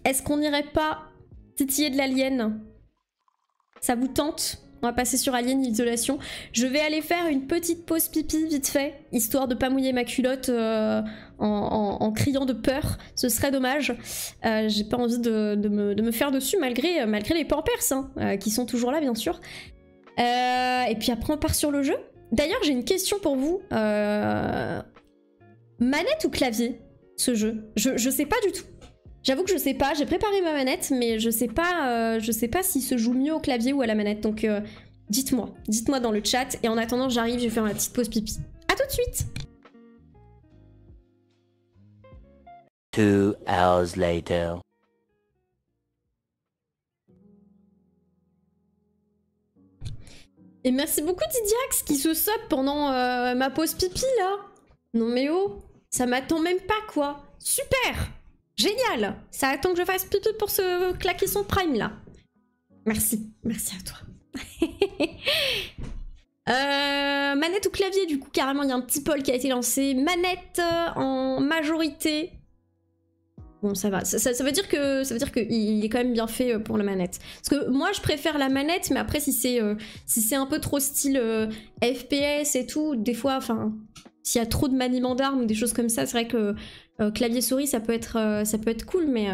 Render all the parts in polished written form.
est-ce qu'on n'irait pas titiller de l'alien? Ça vous tente? On va passer sur Alien Isolation. Je vais aller faire une petite pause pipi vite fait, histoire de pas mouiller ma culotte en criant de peur. Ce serait dommage. J'ai pas envie de me faire dessus malgré les pampers hein, qui sont toujours là bien sûr. Et puis après on part sur le jeu. D'ailleurs j'ai une question pour vous. Manette ou clavier ce jeu? Je sais pas du tout. J'avoue que je sais pas, j'ai préparé ma manette, mais je sais pas s'il se joue mieux au clavier ou à la manette, donc dites-moi dans le chat, et en attendant j'arrive, je vais faire ma petite pause pipi. A tout de suite. 2 hours later. Et merci beaucoup Didiax qui se sub pendant ma pause pipi là. Non mais oh, ça m'attend même pas quoi. Super! Génial! Ça attend que je fasse pipi pour se claquer son prime là. Merci à toi. Manette ou clavier du coup, carrément il y a un petit poll qui a été lancé. Manette en majorité. Bon ça va, ça veut dire qu'il est quand même bien fait pour la manette. Parce que moi je préfère la manette, mais après si c'est un peu trop style FPS et tout, des fois, enfin, s'il y a trop de maniement d'armes ou des choses comme ça, c'est vrai que clavier-souris ça peut être cool, mais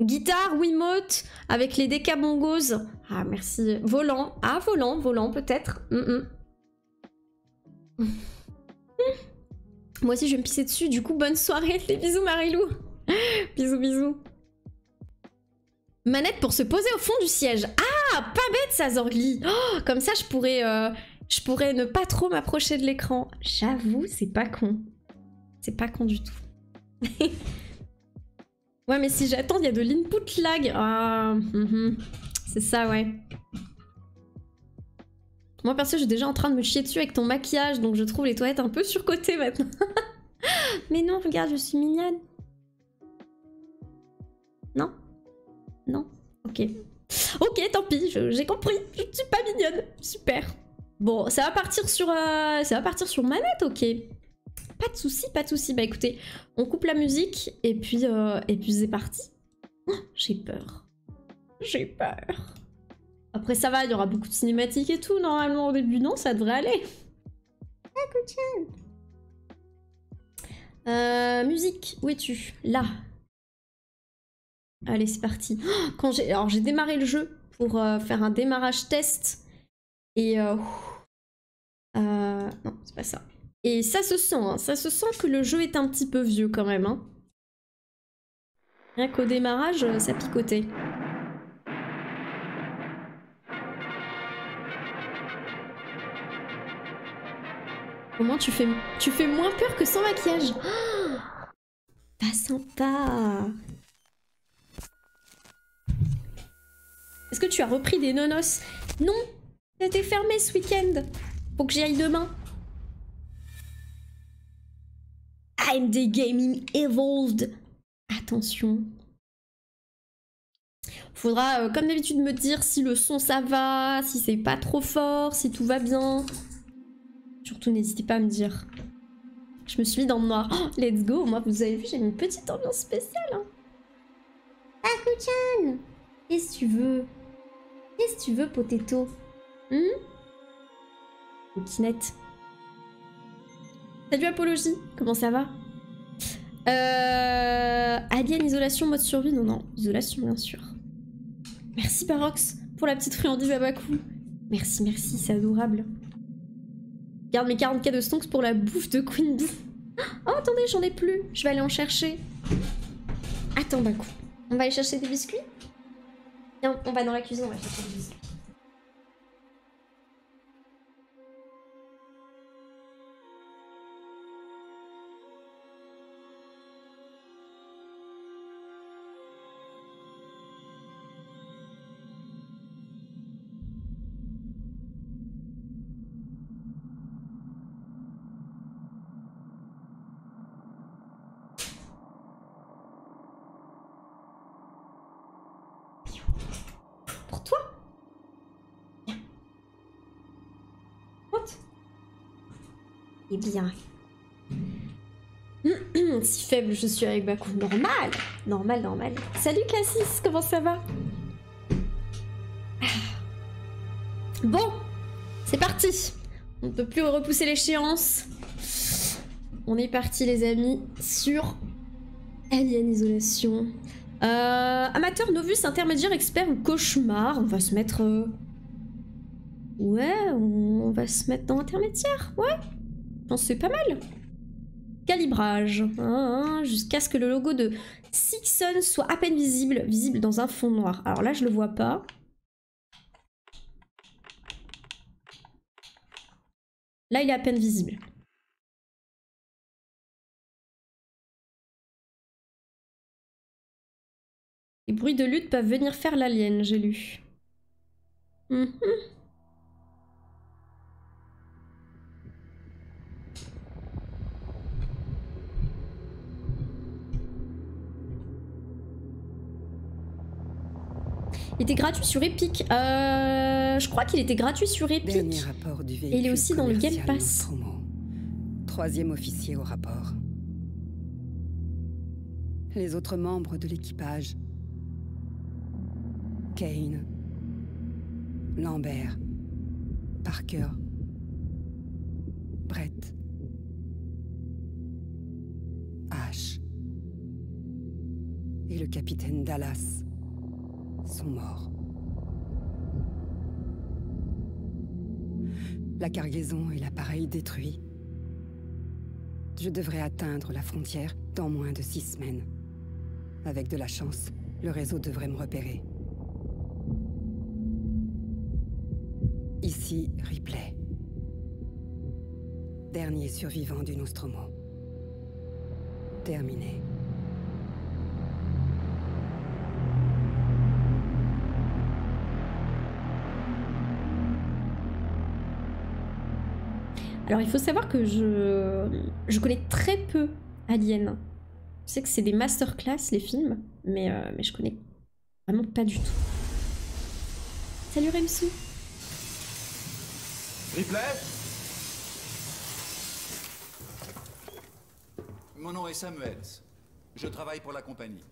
guitare, Wiimote, avec les DK bongos, ah merci, volant, ah volant peut-être. Moi aussi je vais me pisser dessus, du coup bonne soirée, des bisous Marilou. Bisous. Manette pour se poser au fond du siège. Ah, pas bête ça Zorgly. Oh, comme ça je pourrais ne pas trop m'approcher de l'écran. J'avoue, c'est pas con. C'est pas con du tout. Ouais, mais si j'attends, il y a de l'input lag. Ah, c'est ça, ouais. Moi perso, je suis déjà en train de me chier dessus avec ton maquillage, donc je trouve les toilettes un peu surcotées maintenant. Mais non, regarde, je suis mignonne. Non? Non? Ok. Ok, tant pis, j'ai compris. Je ne suis pas mignonne. Super. Bon, ça va partir sur manette, ok. Pas de soucis. Bah écoutez, on coupe la musique et puis c'est parti. Oh, j'ai peur. Après ça va, il y aura beaucoup de cinématiques et tout normalement au début, non? Ça devrait aller. Musique, où es-tu? Là. Allez, c'est parti. Oh, alors j'ai démarré le jeu pour faire un démarrage test. Et non, c'est pas ça. Et ça se sent, hein, ça se sent que le jeu est un petit peu vieux quand même. Hein. Rien qu'au démarrage, ça picotait. Au moins tu fais moins peur que sans maquillage. Oh, pas sympa. Est-ce que tu as repris des nonos? Non, c'était fermé ce week-end. Faut que j'y aille demain. AMD Gaming Evolved. Attention. Faudra, comme d'habitude, me dire si le son ça va, si c'est pas trop fort, si tout va bien. Surtout, n'hésitez pas à me dire. Je me suis mis dans le noir. Oh, let's go. Moi, vous avez vu, j'ai une petite ambiance spéciale. Hein. Aku-chan, qu'est-ce que tu veux? Qu'est-ce que tu veux, Potato? Coquinette. Salut Apologie, comment ça va? Alien Isolation mode survie? Non, isolation bien sûr. Merci Parox pour la petite friandise à bas coût. Merci, c'est adorable. Garde mes 40K de stonks pour la bouffe de Queen Bee. Oh attendez, j'en ai plus, je vais aller en chercher. Attends Bakou, on va aller chercher des biscuits? Viens, on va dans la cuisine, on va chercher des biscuits. Pour toi? Viens. Monte. Eh bien. Si faible je suis avec Baku. Normal. Normal, normal. Salut Cassis, comment ça va? Bon, c'est parti. On ne peut plus repousser l'échéance. On est parti les amis sur Alien Isolation. Amateur, novice, intermédiaire, expert ou cauchemar. On va se mettre... Ouais, on va se mettre dans intermédiaire. Ouais, je pense que c'est pas mal. Calibrage. Jusqu'à ce que le logo de Sixon soit à peine visible dans un fond noir. Alors là, je le vois pas. Là, il est à peine visible. Les bruits de lutte peuvent venir faire l'alien, j'ai lu. Il était gratuit sur Epic. Je crois qu'il était gratuit sur Epic. Dernier rapport du véhicule. Et il est aussi dans le Game Pass. Nostromo. 3e officier au rapport. Les autres membres de l'équipage. Kane. Lambert. Parker. Brett. Ash. Et le capitaine Dallas sont morts. La cargaison et l'appareil détruits. Je devrais atteindre la frontière dans moins de 6 semaines. Avec de la chance, le réseau devrait me repérer. Ici, Ripley. Dernier survivant du Nostromo. Terminé. Alors il faut savoir que je connais très peu Alien. Je sais que c'est des masterclass les films, mais je connais vraiment pas du tout. Salut Remsou. Ripley? Mon nom est Samuels. Je travaille pour la compagnie.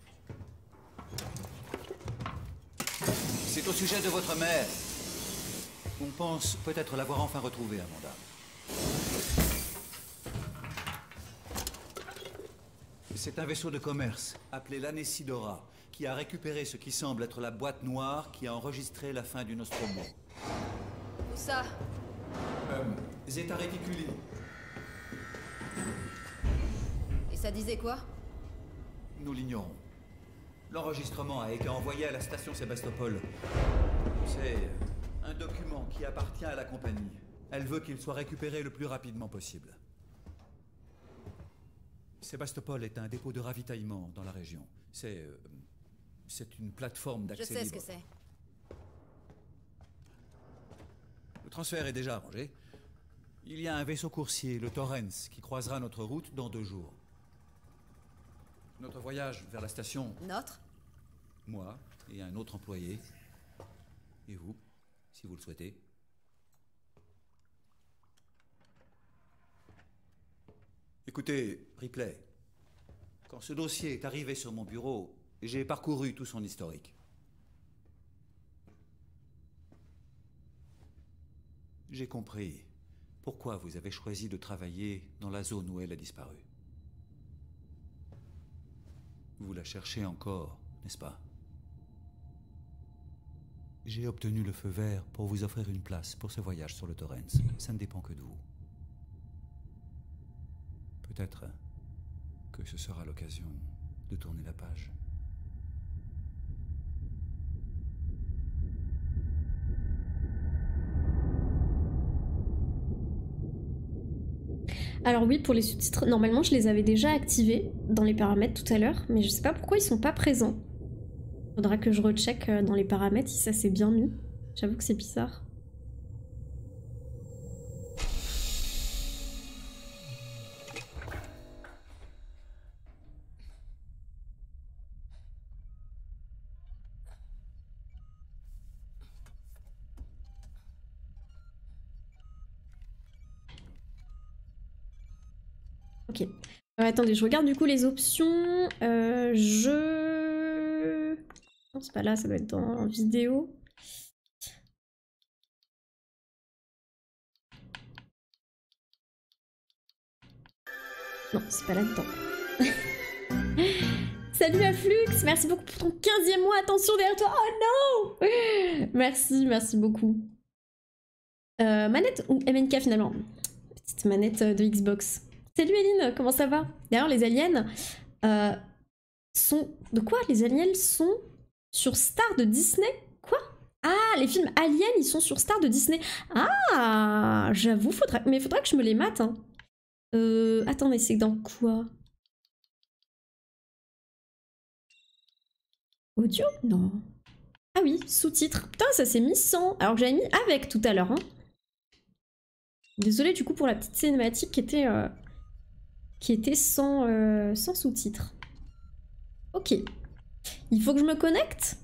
C'est au sujet de votre mère. On pense peut-être l'avoir enfin retrouvée, Amanda. C'est un vaisseau de commerce, appelé l'Anesidora, qui a récupéré ce qui semble être la boîte noire qui a enregistré la fin du Nostromo. Où ça? Zeta Reticuli. Et ça disait quoi? Nous l'ignorons. L'enregistrement a été envoyé à la station Sébastopol. C'est un document qui appartient à la compagnie. Elle veut qu'il soit récupéré le plus rapidement possible. Sébastopol est un dépôt de ravitaillement dans la région. C'est une plateforme d'accès libre. Je sais ce que c'est. Le transfert est déjà arrangé. Il y a un vaisseau coursier, le Torrens, qui croisera notre route dans 2 jours. Notre voyage vers la station... Notre? Moi et un autre employé. Et vous, si vous le souhaitez. Écoutez, Ripley, quand ce dossier est arrivé sur mon bureau, j'ai parcouru tout son historique. J'ai compris pourquoi vous avez choisi de travailler dans la zone où elle a disparu. Vous la cherchez encore, n'est-ce pas? J'ai obtenu le feu vert pour vous offrir une place pour ce voyage sur le Torrens. Ça ne dépend que de vous. Peut-être que ce sera l'occasion de tourner la page. Alors oui, pour les sous-titres, normalement je les avais déjà activés dans les paramètres tout à l'heure, mais je sais pas pourquoi ils sont pas présents. Faudra que je recheck dans les paramètres si ça s'est bien mis. J'avoue que c'est bizarre. Ok. Attendez, je regarde du coup les options. Non, c'est pas là, ça doit être dans vidéo. Non, c'est pas là-dedans. Salut Afflux, merci beaucoup pour ton 15e mois. Attention derrière toi. Oh non. Merci, merci beaucoup. Manette ou MNK finalement? Petite manette de Xbox. Salut Eline, comment ça va? D'ailleurs, les aliens sont... De quoi? Les aliens sont sur Star de Disney? Quoi? Ah, les films aliens, ils sont sur Star de Disney. Ah, j'avoue, mais faudrait que je me les mate. Hein. Attendez, c'est dans quoi? Audio? Non. Ah oui, sous-titres. Putain, ça s'est mis sans. Alors que j'avais mis avec tout à l'heure. Hein. Désolée du coup pour la petite cinématique qui était sans sous-titres. Ok. Il faut que je me connecte?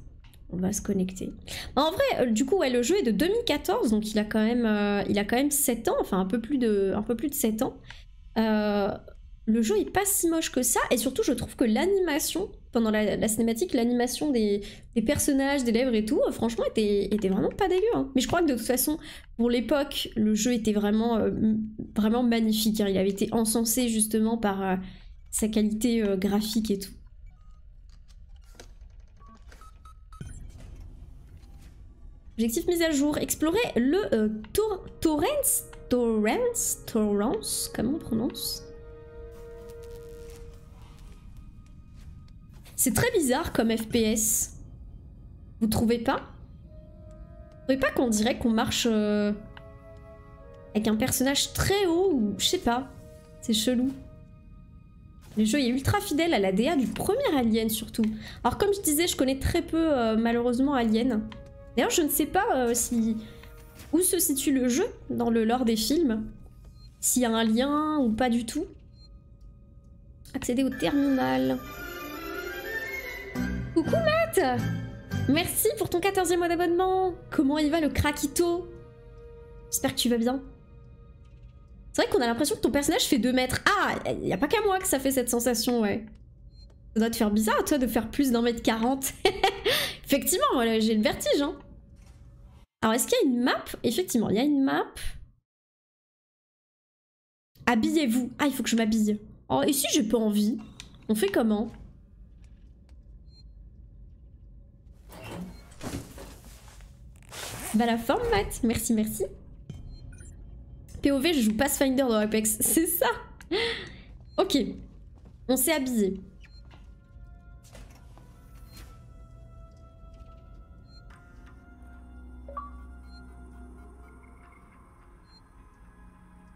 On va se connecter. En vrai, du coup, ouais, le jeu est de 2014, donc il a quand même 7 ans, enfin un peu plus de 7 ans. Le jeu est pas si moche que ça, et surtout je trouve que l'animation, pendant la cinématique, l'animation des personnages, des lèvres et tout, franchement était vraiment pas dégueu. Hein. Mais je crois que de toute façon, pour l'époque, le jeu était vraiment magnifique. Hein. Il avait été encensé justement par sa qualité graphique et tout. Objectif mise à jour, explorer le Torrance, comment on prononce? C'est très bizarre comme FPS. Vous trouvez pas? Vous trouvez pas qu'on dirait qu'on marche avec un personnage très haut ou je sais pas. C'est chelou. Le jeu est ultra fidèle à la DA du premier Alien surtout. Alors comme je disais, je connais très peu malheureusement Alien. D'ailleurs, je ne sais pas où se situe le jeu dans le lore des films. S'il y a un lien ou pas du tout. Accéder au terminal. Coucou Matt! Merci pour ton 14e mois d'abonnement. Comment il va le Krakito? J'espère que tu vas bien. C'est vrai qu'on a l'impression que ton personnage fait 2 mètres. Ah, il n'y a pas qu'à moi que ça fait cette sensation, ouais. Ça doit te faire bizarre, toi, de faire plus d'1m40. Effectivement, voilà, j'ai le vertige, hein. Alors, est-ce qu'il y a une map? Effectivement, il y a une map. Habillez-vous. Ah, il faut que je m'habille. Oh, et si j'ai pas envie? On fait comment? Bah la forme, Matt. Merci, merci. POV, je joue Pathfinder dans Apex. C'est ça. Ok. On s'est habillé.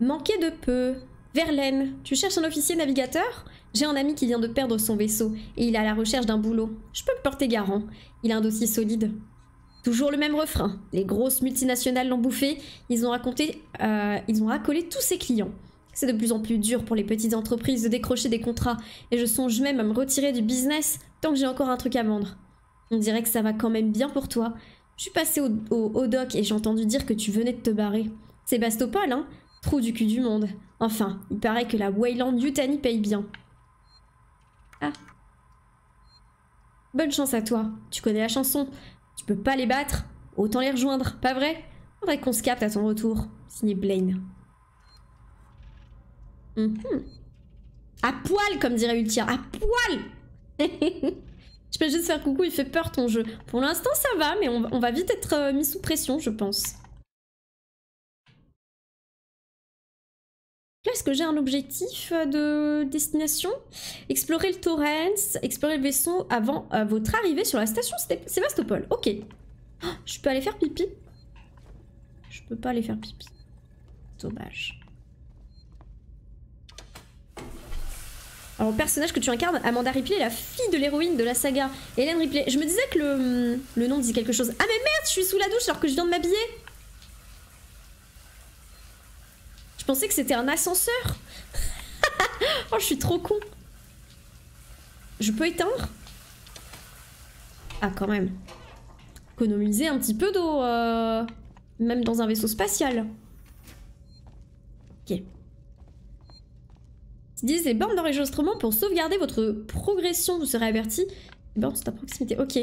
Manquer de peu. Verlaine, tu cherches un officier navigateur? J'ai un ami qui vient de perdre son vaisseau et il est à la recherche d'un boulot. Je peux me porter garant. Il a un dossier solide. Toujours le même refrain. Les grosses multinationales l'ont bouffé. Ils ont racolé tous ses clients. C'est de plus en plus dur pour les petites entreprises de décrocher des contrats et je songe même à me retirer du business tant que j'ai encore un truc à vendre. On dirait que ça va quand même bien pour toi. Je suis passée au doc et j'ai entendu dire que tu venais de te barrer. Sébastopol, hein? Trou du cul du monde. Enfin, il paraît que la Weyland Yutani paye bien. Ah. Bonne chance à toi. Tu connais la chanson. Tu peux pas les battre, autant les rejoindre, pas vrai? Faudrait qu'on se capte à ton retour. Signé Blaine. À poil, comme dirait Ultia. À poil. Je peux juste faire coucou, il fait peur ton jeu. Pour l'instant, ça va, mais on va vite être mis sous pression, je pense. Là, est-ce que j'ai un objectif de destination? Explorer le Torrance, explorer le vaisseau avant votre arrivée sur la station Sébastopol. Ok. Oh, je peux aller faire pipi? Je peux pas aller faire pipi. Dommage. Alors, le personnage que tu incarnes, Amanda Ripley, la fille de l'héroïne de la saga Hélène Ripley. Je me disais que le nom disait quelque chose. Ah mais merde, je suis sous la douche alors que je viens de m'habiller. Je pensais que c'était un ascenseur. Oh, je suis trop con. Je peux éteindre? Ah, quand même. Économiser un petit peu d'eau, même dans un vaisseau spatial. Ok. Utilise les bornes d'enregistrement pour sauvegarder votre progression. Vous serez averti. Les bornes sont à proximité. Ok.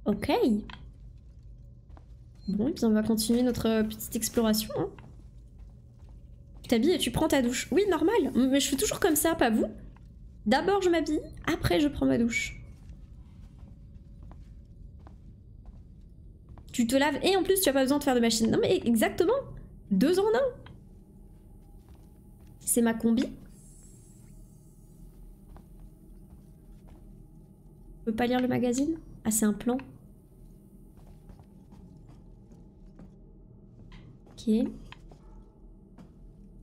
Ok. Bon, et puis on va continuer notre petite exploration. Hein. Tu t'habilles et tu prends ta douche. Oui, normal. Mais je fais toujours comme ça, pas vous. D'abord je m'habille, après je prends ma douche. Tu te laves et en plus tu as pas besoin de faire de machine. Non mais exactement. 2 en 1. C'est ma combi. Je peux pas lire le magazine? Ah c'est un plan. Ok.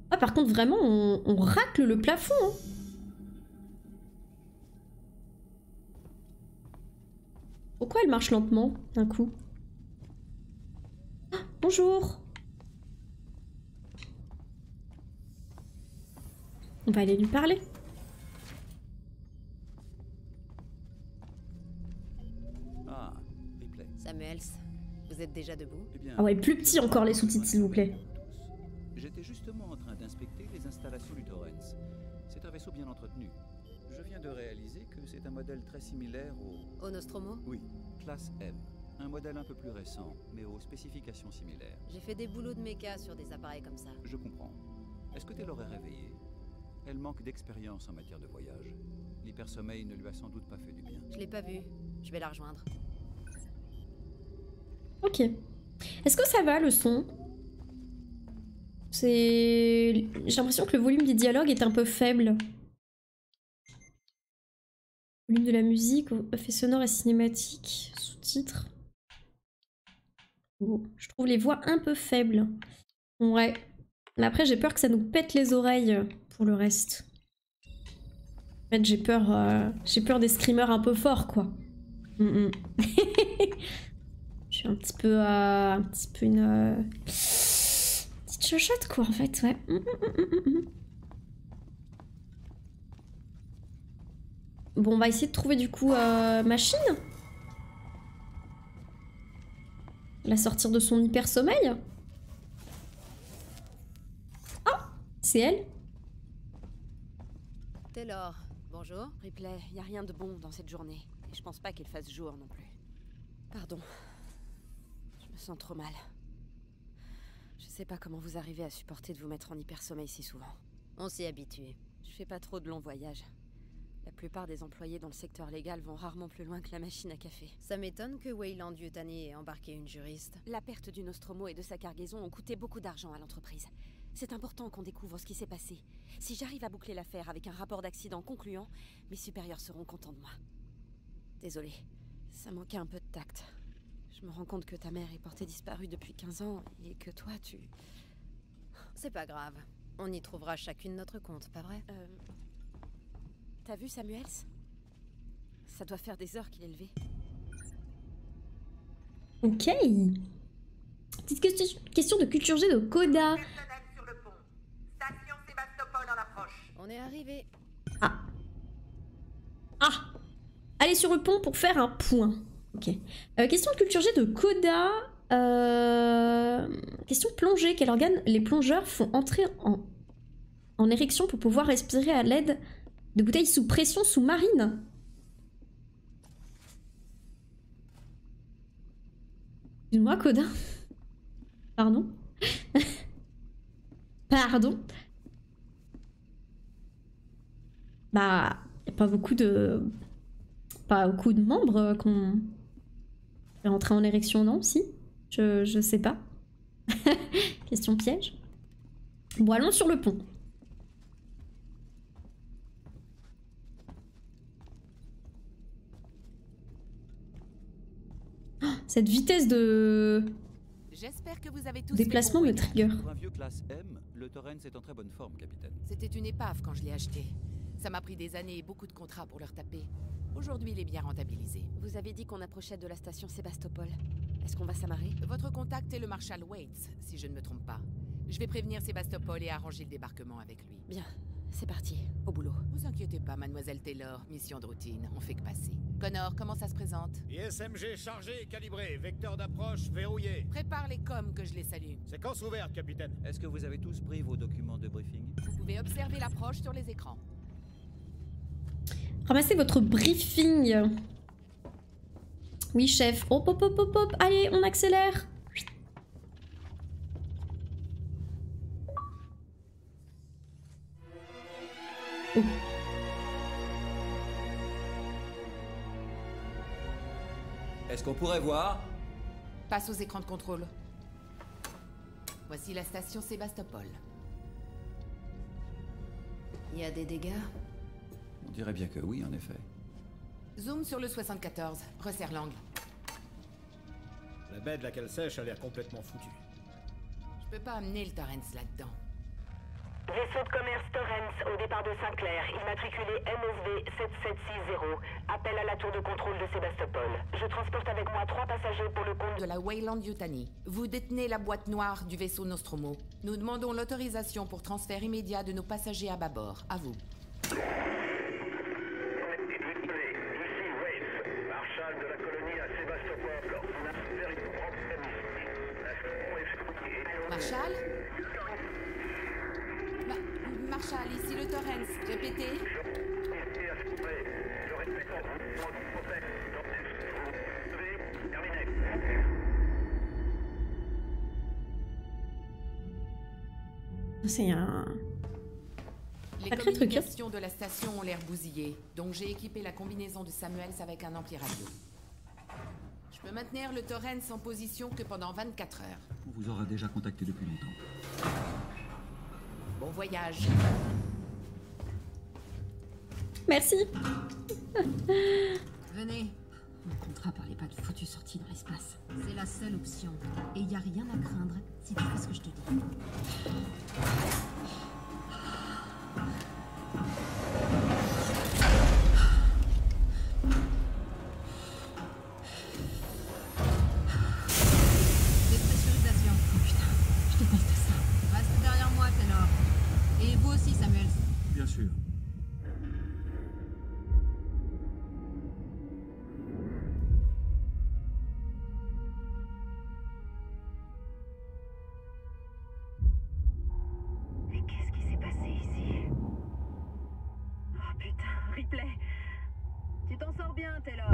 Ah par contre vraiment on racle le plafond hein. Pourquoi elle marche lentement d'un coup? Ah, bonjour. On va aller lui parler. Ah, Ripley. Samuels, vous êtes déjà debout? Eh bien, Ah ouais, plus petit encore les sous-titres s'il vous plaît. j'étais justement en train d'inspecter les installations du Torrens. C'est un vaisseau bien entretenu. Je viens de réaliser que c'est un modèle très similaire au... Au Nostromo? Oui, classe M. Un modèle un peu plus récent, mais aux spécifications similaires. J'ai fait des boulots de méca sur des appareils comme ça. Je comprends. Est-ce que tu l'aurais réveillée? Elle manque d'expérience en matière de voyage. L'hypersommeil ne lui a sans doute pas fait du bien. Je l'ai pas vue. Je vais la rejoindre. Ok. Est-ce que ça va le son? C'est... J'ai l'impression que le volume des dialogues est un peu faible. Volume de la musique, effets sonores et cinématiques, sous-titres. Bon, je trouve les voix un peu faibles. Ouais. Mais après j'ai peur que ça nous pète les oreilles pour le reste. En fait j'ai peur des screamers un peu forts quoi. Je suis un petit peu une petite chochotte quoi en fait, ouais. Bon, on va essayer de trouver du coup Machine. La sortir de son hyper sommeil. Ah, c'est elle. Taylor, bonjour. Ripley, y a rien de bon dans cette journée. Et je pense pas qu'il fasse jour non plus. Pardon. Je me sens trop mal. Je sais pas comment vous arrivez à supporter de vous mettre en hypersommeil si souvent. On s'y habitue. Je fais pas trop de longs voyages. La plupart des employés dans le secteur légal vont rarement plus loin que la machine à café. Ça m'étonne que Weyland Yutani ait embarqué une juriste. La perte du Nostromo et de sa cargaison ont coûté beaucoup d'argent à l'entreprise. C'est important qu'on découvre ce qui s'est passé. Si j'arrive à boucler l'affaire avec un rapport d'accident concluant, mes supérieurs seront contents de moi. Désolée, ça manquait un peu de tact. Je me rends compte que ta mère est portée disparue depuis 15 ans et que toi, tu... C'est pas grave. On y trouvera chacune notre compte, pas vrai? T'as vu Samuels? Ça doit faire des heures qu'il est levé. Ok. Petite question de culture G de Coda. Personnel sur le pont. Station Sébastopol en approche. On est arrivé. Ah. Ah. Allez sur le pont pour faire un point. Ok. Question de culture G de Coda. Question plongée. Quel organe les plongeurs font entrer en érection pour pouvoir respirer à l'aide de bouteilles sous pression sous-marine? Excuse-moi, Coda. Pardon. Pardon. Bah, y a pas beaucoup de... Pas beaucoup de membres qu'on fait rentrer en érection, non? Si? Je sais pas. Question piège. Bon, allons sur le pont. Cette vitesse de J'espère que vous avez tous déplacement fait me bon voyage. trigger. Pour un vieux classe M, le Torrens est en très bonne forme, capitaine. C'était une épave quand je l'ai acheté. Ça m'a pris des années et beaucoup de contrats pour le retaper. Aujourd'hui, il est bien rentabilisé. Vous avez dit qu'on approchait de la station Sébastopol. Est-ce qu'on va s'amarrer? Votre contact est le Marshal Waits, si je ne me trompe pas. Je vais prévenir Sébastopol et arranger le débarquement avec lui. Bien. C'est parti, au boulot. Vous inquiétez pas, mademoiselle Taylor. Mission de routine, on fait que passer. Connor, comment ça se présente? ISMG chargé et calibré, vecteur d'approche verrouillé. Prépare les coms que je les salue. Séquence ouverte, capitaine. Est-ce que vous avez tous pris vos documents de briefing? Vous pouvez observer l'approche sur les écrans. Ramassez votre briefing. Oui, chef. Hop, hop, hop, hop, hop. Allez, on accélère. Oh. Est-ce qu'on pourrait voir? Passe aux écrans de contrôle. Voici la station Sébastopol. Il y a des dégâts? On dirait bien que oui, en effet. Zoom sur le 74. Resserre l'angle. La baie de laquelle sèche a l'air complètement foutue. Je peux pas amener le Torrens là-dedans. Vaisseau de commerce Torrens au départ de Saint-Clair, immatriculé MSV 7760. Appel à la tour de contrôle de Sébastopol. Je transporte avec moi 3 passagers pour le compte De la Weyland Yutani. Vous détenez la boîte noire du vaisseau Nostromo. Nous demandons l'autorisation pour transfert immédiat de nos passagers à bâbord. À vous. Ici Race, marshal de la colonie à Sébastopol. On a un véritable problème ici. Marshal? Marshal, ici le Torrens. Répétez. C'est un... Les sacré truc, hein. communications de la station ont l'air bousillées, donc j'ai équipé la combinaison de Samuels avec un ampli radio. Je peux maintenir le Torrens en position que pendant 24 heures. On vous aura déjà contacté depuis longtemps. Bon voyage. Merci. Venez. Mon contrat parlait pas de foutue sortie dans l'espace. C'est la seule option. Et y a rien à craindre si tu fais ce que je te dis. Dépressurisation. Oh putain, je déteste ça. Reste derrière moi, Taylor. Et vous aussi, Samuels. Bien sûr. Mais qu'est-ce qui s'est passé ici? Oh putain, Ripley. Tu t'en sors bien, Taylor.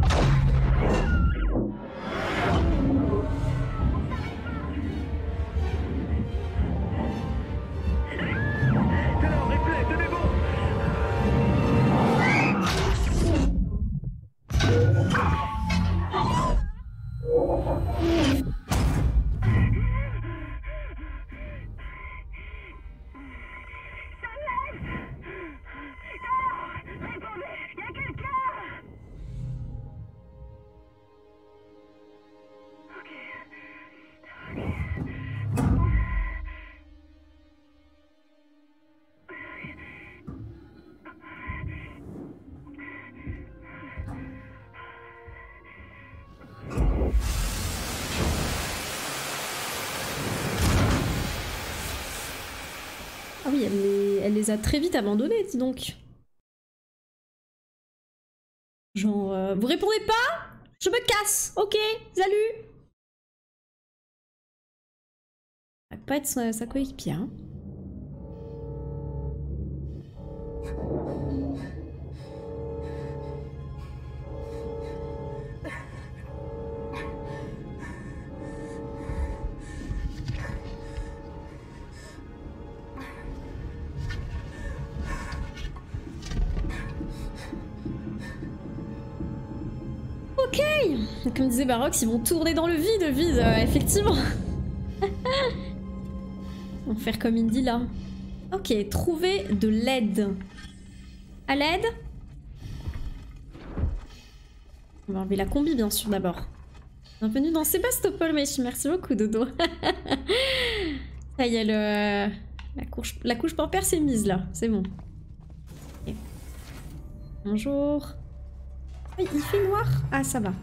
Taylor, Ripley, tenez bon. Ah oui, elle les a très vite abandonnés, dis donc. Genre, vous répondez pas? Je me casse, ok, salut. Ça va pas être sa coéquipière. Hein. Ok. Comme disait Barox, ils vont tourner dans le vide, effectivement. On va faire comme Indy là. Ok, trouver de l'aide. À l'aide? On va enlever la combi bien sûr d'abord. Bienvenue dans Sébastopol, merci beaucoup Dodo. Ça y est, la couche pampère s'est mise là, c'est bon. Okay. Bonjour. Oui, il fait noir. Ah, ça va.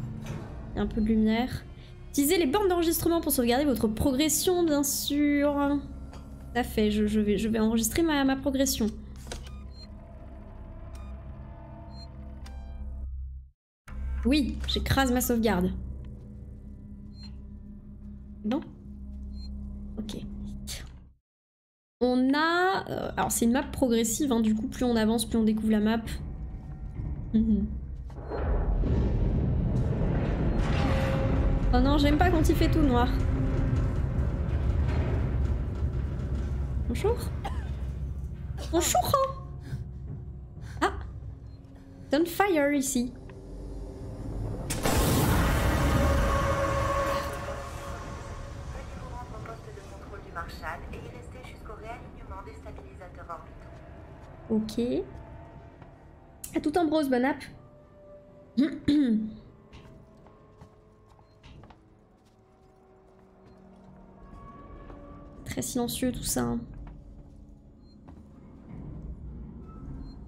Il y a un peu de lumière. Utilisez les bornes d'enregistrement pour sauvegarder votre progression, bien sûr. Tout à fait, je vais enregistrer ma progression. Oui, j'écrase ma sauvegarde. Non? Ok. On a... alors c'est une map progressive, hein, du coup plus on avance, plus on découvre la map. Oh non, j'aime pas quand il fait tout noir. Bonjour. Bonjour. Ah. Don't fire ici. Et y rester jusqu'au réalignement des stabilisateurs orbitaux. Ok. À tout en brose, bonne app. Très silencieux tout ça. Hein.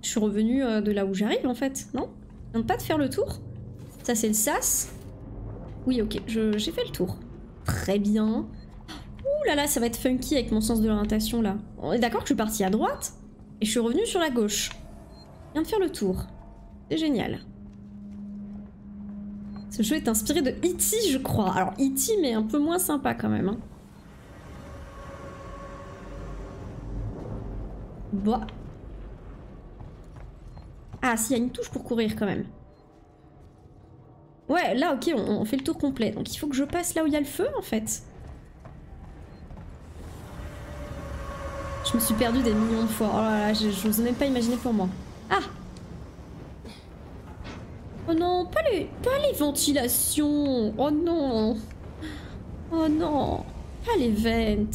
Je suis revenue de là où j'arrive en fait, non? Je viens pas de faire le tour. Ça c'est le sas. Oui ok, j'ai fait le tour. Très bien. Ouh là là, ça va être funky avec mon sens de l'orientation là. On est d'accord que je suis partie à droite et je suis revenue sur la gauche. Je viens de faire le tour. C'est génial. Ce jeu est inspiré de E.T. je crois. Alors E.T. mais un peu moins sympa quand même. Hein. Bah. Ah si, il y a une touche pour courir quand même. Ouais, là ok, on fait le tour complet. Donc il faut que je passe là où il y a le feu en fait. Je me suis perdue des millions de fois. Oh là là, j'ose même pas imaginer pour moi. Ah! Oh non, pas les ventilations! Oh non! Oh non! Pas les vents!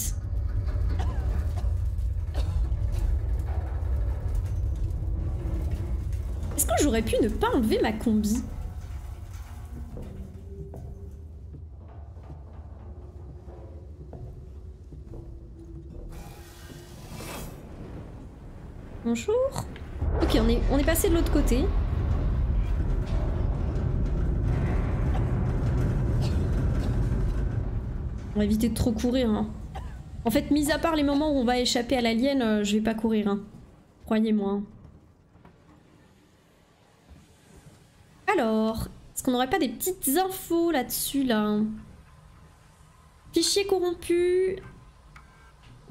Est-ce que j'aurais pu ne pas enlever ma combi? Bonjour. Ok, on est passé de l'autre côté. On va éviter de trop courir. Hein. En fait, mis à part les moments où on va échapper à l'alien, je vais pas courir. Hein. Croyez-moi. Alors, est-ce qu'on n'aurait pas des petites infos là-dessus, là? Fichier corrompu.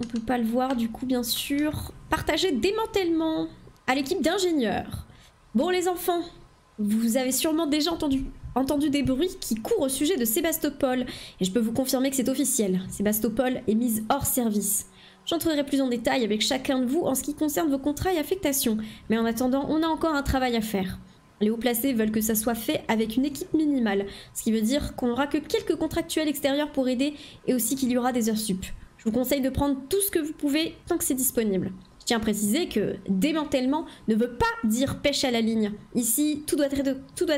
On peut pas le voir du coup bien sûr. Partager démantèlement à l'équipe d'ingénieurs. Bon les enfants, vous avez sûrement déjà entendu des bruits qui courent au sujet de Sébastopol. Et je peux vous confirmer que c'est officiel. Sébastopol est mise hors service. J'entrerai plus en détail avec chacun de vous en ce qui concerne vos contrats et affectations. Mais en attendant, on a encore un travail à faire. Les hauts placés veulent que ça soit fait avec une équipe minimale. Ce qui veut dire qu'on n'aura que quelques contractuels extérieurs pour aider et aussi qu'il y aura des heures sup. Je vous conseille de prendre tout ce que vous pouvez tant que c'est disponible. Je tiens à préciser que démantèlement ne veut pas dire pêche à la ligne. Ici, tout doit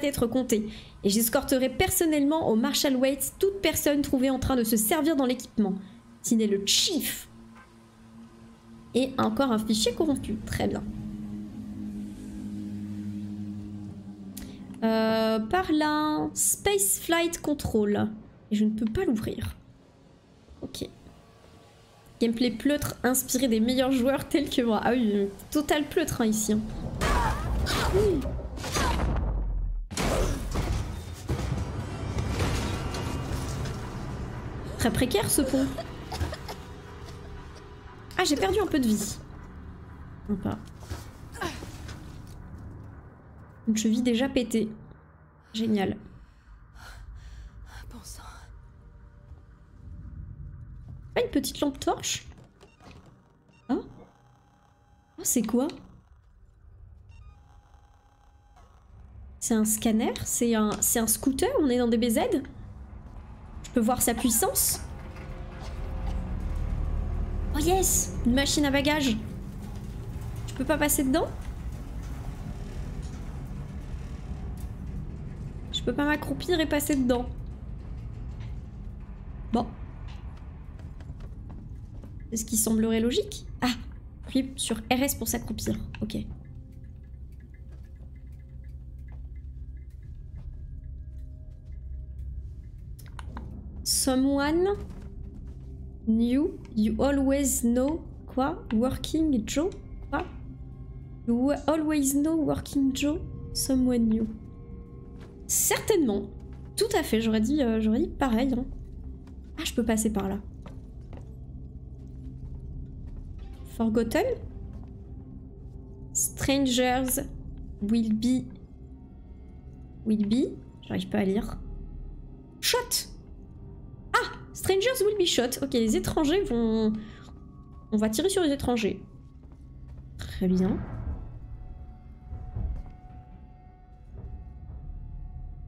être compté. Et j'escorterai personnellement au Marshall Waits toute personne trouvée en train de se servir dans l'équipement. Signé le Chief. Et encore un fichier corrompu. Très bien. Par là, Space Flight Control. Et je ne peux pas l'ouvrir. Ok. Gameplay pleutre inspiré des meilleurs joueurs tels que moi. Ah oui, total pleutre hein, ici. Hein. Très précaire ce pont. Ah, j'ai perdu un peu de vie. Non pas. Une cheville déjà pétée. Génial. Bon sang. Pas une petite lampe torche? Hein? Oh, c'est quoi? C'est un scanner? C'est un scooter? On est dans des BZ? Je peux voir sa puissance? Oh yes! Une machine à bagages! Je peux pas passer dedans? Je peux pas m'accroupir et passer dedans. Bon. C'est ce qui semblerait logique. Ah! Appuyer sur RS pour s'accroupir. Ok. Someone new, you always know. Quoi? Working Joe? Quoi? You always know Working Joe? Someone new. Certainement. Tout à fait, j'aurais dit pareil. Hein. Ah, je peux passer par là. Forgotten? Strangers will be... J'arrive pas à lire. Shot! Ah! Strangers will be shot. Ok, les étrangers vont... On va tirer sur les étrangers. Très bien.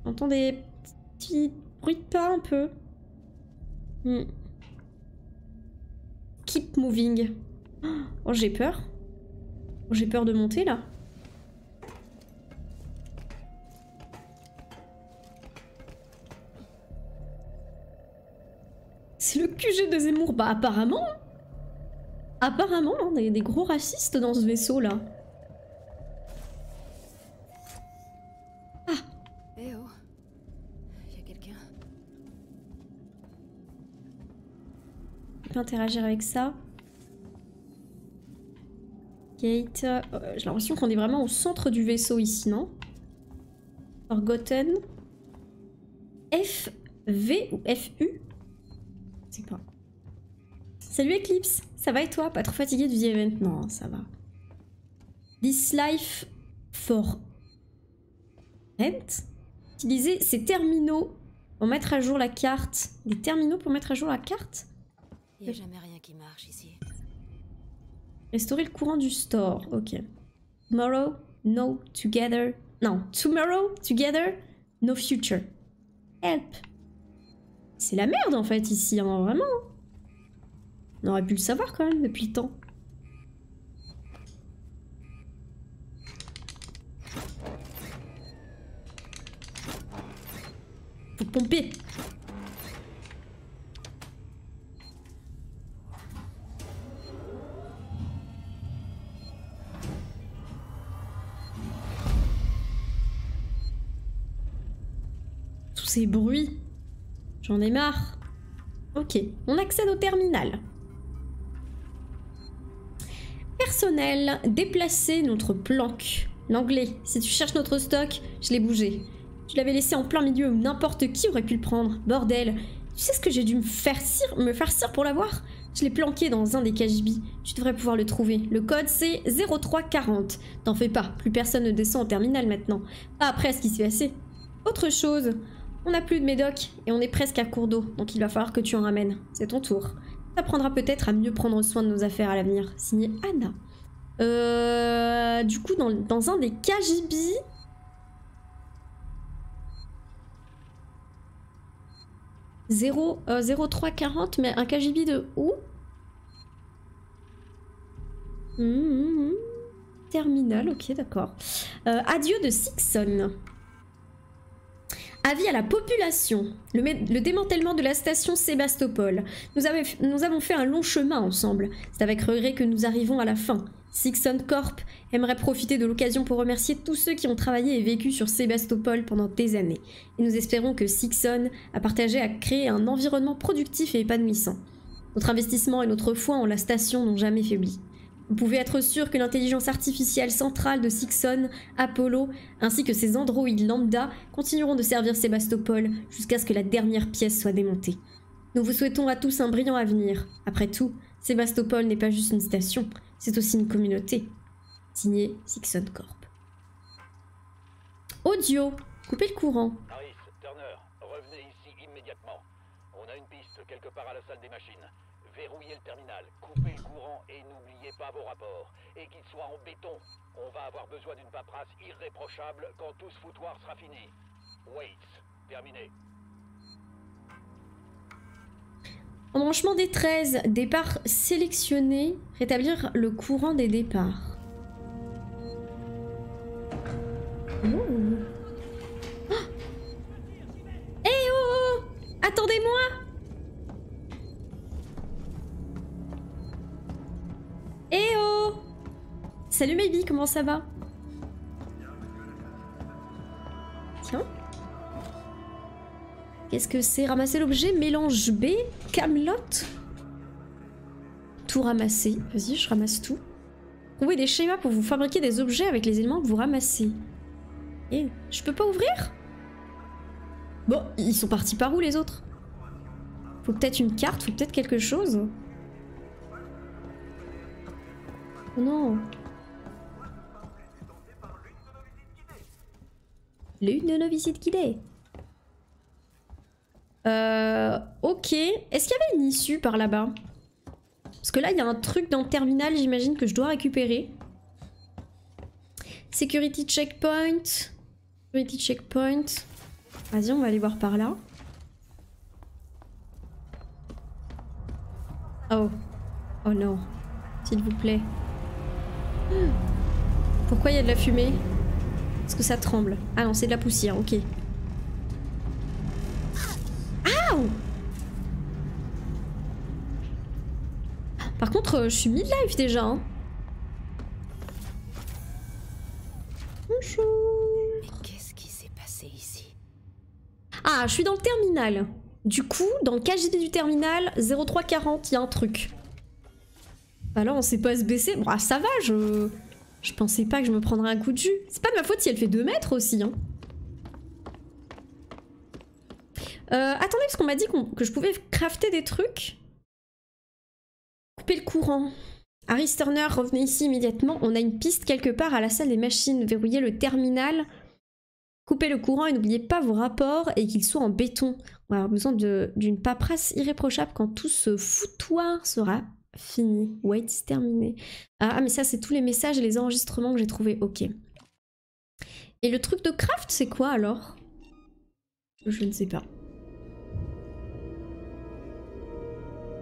J'entends des petits bruits de pas un peu. Keep moving. Oh, j'ai peur. Oh, j'ai peur de monter là. C'est le QG de Zemmour. Bah apparemment. Apparemment, on a des gros racistes dans ce vaisseau là. Ah. Eh oh. Y a quelqu'un. On peut interagir avec ça. Gate. J'ai l'impression qu'on est vraiment au centre du vaisseau ici, non? Forgotten. FV ou FU? Je sais pas. Salut Eclipse, ça va et toi? Pas trop fatigué du The Event? Non, ça va. This life for rent? Utiliser ces terminaux pour mettre à jour la carte. Des terminaux pour mettre à jour la carte? Y a jamais rien qui marche ici. Restaurer le courant du store, ok. Tomorrow, no together. Non, tomorrow, together, no future. Help. C'est la merde en fait ici, hein, vraiment. On aurait pu le savoir quand même depuis le temps. Faut pomper. Tous ces bruits. J'en ai marre. Ok, on accède au terminal. Personnel, déplacer notre planque. L'anglais, si tu cherches notre stock, je l'ai bougé. Tu l'avais laissé en plein milieu où n'importe qui aurait pu le prendre. Bordel, tu sais ce que j'ai dû me farcir pour l'avoir? Je l'ai planqué dans un des KGB. Tu devrais pouvoir le trouver. Le code c'est 0340. T'en fais pas, plus personne ne descend au terminal maintenant. Pas après ce qui s'est passé. Autre chose, on n'a plus de médoc et on est presque à court d'eau, donc il va falloir que tu en ramènes. C'est ton tour. Ça prendra peut-être à mieux prendre soin de nos affaires à l'avenir. Signé Anna. Du coup, dans un des KGB... 0340, mais un KGB de où? Terminal, ok, d'accord. Adieu de Sixon. Avis à la population. Le démantèlement de la station Sébastopol. Nous avons fait un long chemin ensemble. C'est avec regret que nous arrivons à la fin. Sixon Corp aimerait profiter de l'occasion pour remercier tous ceux qui ont travaillé et vécu sur Sébastopol pendant des années. Et nous espérons que Sixon a partagé à créer un environnement productif et épanouissant. Notre investissement et notre foi en la station n'ont jamais faibli. Vous pouvez être sûr que l'intelligence artificielle centrale de Sixon, Apollo, ainsi que ses androïdes lambda continueront de servir Sébastopol jusqu'à ce que la dernière pièce soit démontée. Nous vous souhaitons à tous un brillant avenir. Après tout, Sébastopol n'est pas juste une station, c'est aussi une communauté. Signé Sixon Corp. Audio. Coupez le courant. Harris, Turner, revenez ici immédiatement. On a une piste quelque part à la salle des machines. Verrouillez le terminal, coupez le courant et n'oubliez pas vos rapports. Et qu'ils soient en béton. On va avoir besoin d'une paperasse irréprochable quand tout ce foutoir sera fini. Waits, terminé. Embranchement des 13, départ sélectionné, rétablir le courant des départs. Oh. Oh. Eh oh, attendez-moi. Eh oh. Salut Maybe, comment ça va? Tiens. Qu'est-ce que c'est? Ramasser l'objet, mélange B, Camelot. Tout ramasser. Vas-y, je ramasse tout. Trouvez des schémas pour vous fabriquer des objets avec les éléments que vous ramassez. Et je peux pas ouvrir? Bon, ils sont partis par où les autres? Faut peut-être une carte, faut peut-être quelque chose. Oh non. L'une de nos visites guidées. Ok. Est-ce qu'il y avait une issue par là-bas? Parce que là, il y a un truc dans le terminal, j'imagine, que je dois récupérer. Security checkpoint. Security checkpoint. Vas-y, on va aller voir par là. Oh. Oh non. S'il vous plaît. Pourquoi il y a de la fumée? Parce que ça tremble. Ah non, c'est de la poussière, ok. Aouh! Par contre, je suis mid-life déjà. Hein. Bonjour. Mais qu'est-ce qui s'est passé ici? Ah, je suis dans le terminal. Du coup, dans le KGD du terminal, 0340, il y a un truc. Bah là, on sait pas se baisser. Bon, ça va, je pensais pas que je me prendrais un coup de jus. C'est pas de ma faute si elle fait 2 mètres aussi. Hein. Attendez, parce qu'on m'a dit que je pouvais crafter des trucs. Couper le courant. Harry Sterner, revenez ici immédiatement. On a une piste quelque part à la salle des machines. Verrouillez le terminal. Coupez le courant et n'oubliez pas vos rapports et qu'ils soient en béton. On va avoir besoin d'une paperasse irréprochable quand tout ce foutoir sera fini. Wait, terminé. Ah, mais ça, c'est tous les messages et les enregistrements que j'ai trouvés. Ok. Et le truc de craft, c'est quoi alors? Je ne sais pas.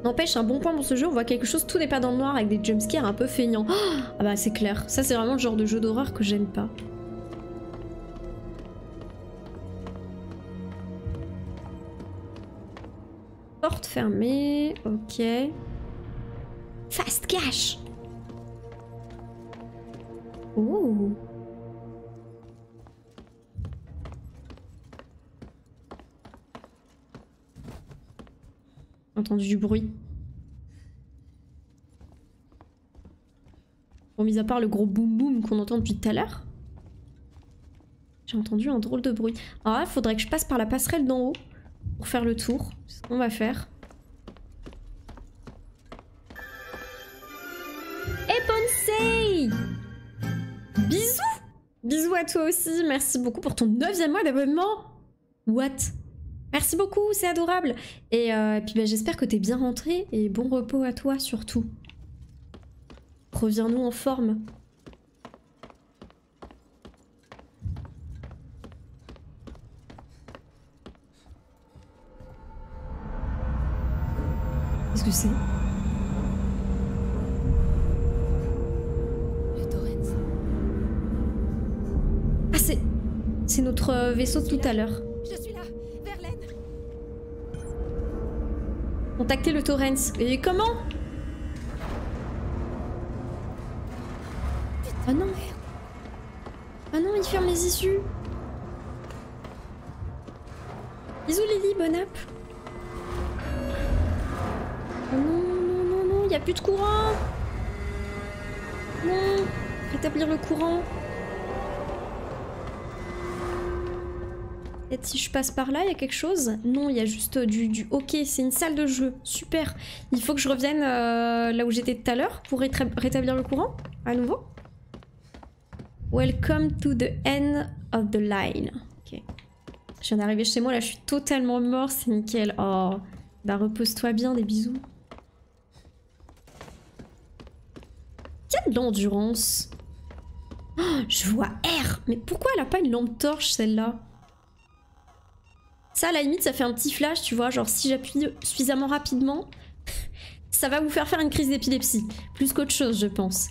N'empêche, un bon point pour ce jeu, on voit quelque chose, tout n'est pas dans le noir avec des jumpscares un peu feignants. Oh, ah bah c'est clair, ça c'est vraiment le genre de jeu d'horreur que j'aime pas. Porte fermée, ok. Fast cash. Oh. J'ai entendu du bruit. Bon, mis à part le gros boum boum qu'on entend depuis tout à l'heure. J'ai entendu un drôle de bruit. Alors là, il faudrait que je passe par la passerelle d'en haut pour faire le tour. C'est ce qu'on va faire. Eponsei! Bisous! Bisous à toi aussi. Merci beaucoup pour ton 9e mois d'abonnement. What? Merci beaucoup, c'est adorable. Et puis bah, j'espère que t'es bien rentré et bon repos à toi surtout. Reviens-nous en forme. Qu'est-ce que c'est? Le Torrens. Ah c'est notre vaisseau de tout à l'heure. Je suis là, Verlaine. Contactez le Torrens. Et comment? Ah non. Ah non, il ferme les issues. Bisous Lily, bonne app. Oh non, non, non, non, il n'y a plus de courant. Non, rétablir le courant. Peut-être si je passe par là, il y a quelque chose? Non, il y a juste du... Ok, c'est une salle de jeu. Super. Il faut que je revienne là où j'étais tout à l'heure pour rétablir le courant à nouveau. Welcome to the end of the line. Ok. Je viens d'arriver chez moi, là je suis totalement mort, c'est nickel. Oh, bah repose-toi bien, des bisous. Il y a de l'endurance. Oh, je vois R. Mais pourquoi elle a pas une lampe torche celle-là? Ça à la limite ça fait un petit flash, tu vois, genre si j'appuie suffisamment rapidement, ça va vous faire une crise d'épilepsie. Plus qu'autre chose je pense.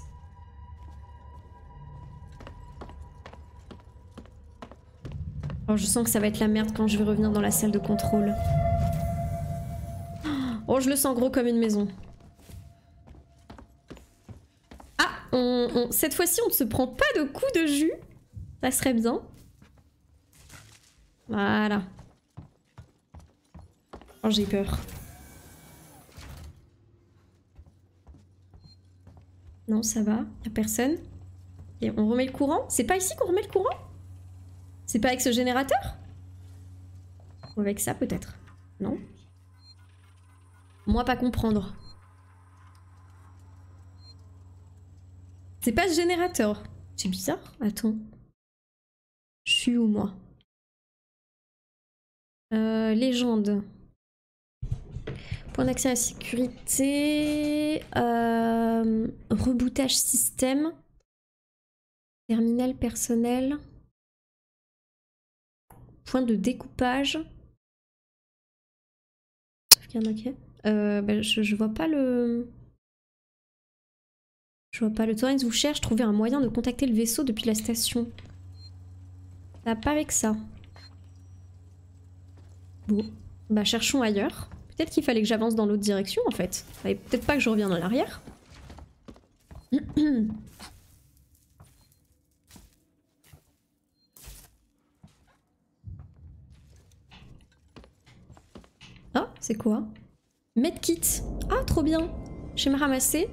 Oh, je sens que ça va être la merde quand je vais revenir dans la salle de contrôle. Oh, je le sens gros comme une maison. Ah, cette fois-ci, on ne se prend pas de coups de jus. Ça serait bien. Voilà. Oh, j'ai peur. Non, ça va. Y'a personne. Et on remet le courant. C'est pas ici qu'on remet le courant? C'est pas avec ce générateur? Ou avec ça peut-être. Non? Moi pas comprendre. C'est pas ce générateur. C'est bizarre. Attends. Je suis où moi? Légende. Point d'accès à la sécurité. Rebootage système. Terminal personnel. Point de découpage. Ok. Bah, je vois pas le... Je vois pas. Le Torrens vous cherche. Trouver un moyen de contacter le vaisseau depuis la station. Ça va pas avec ça. Bon. Bah cherchons ailleurs. Peut-être qu'il fallait que j'avance dans l'autre direction en fait. Fallait peut-être pas que je revienne en arrière. Ah, c'est quoi? Medkit. Ah, trop bien. Je vais me ramasser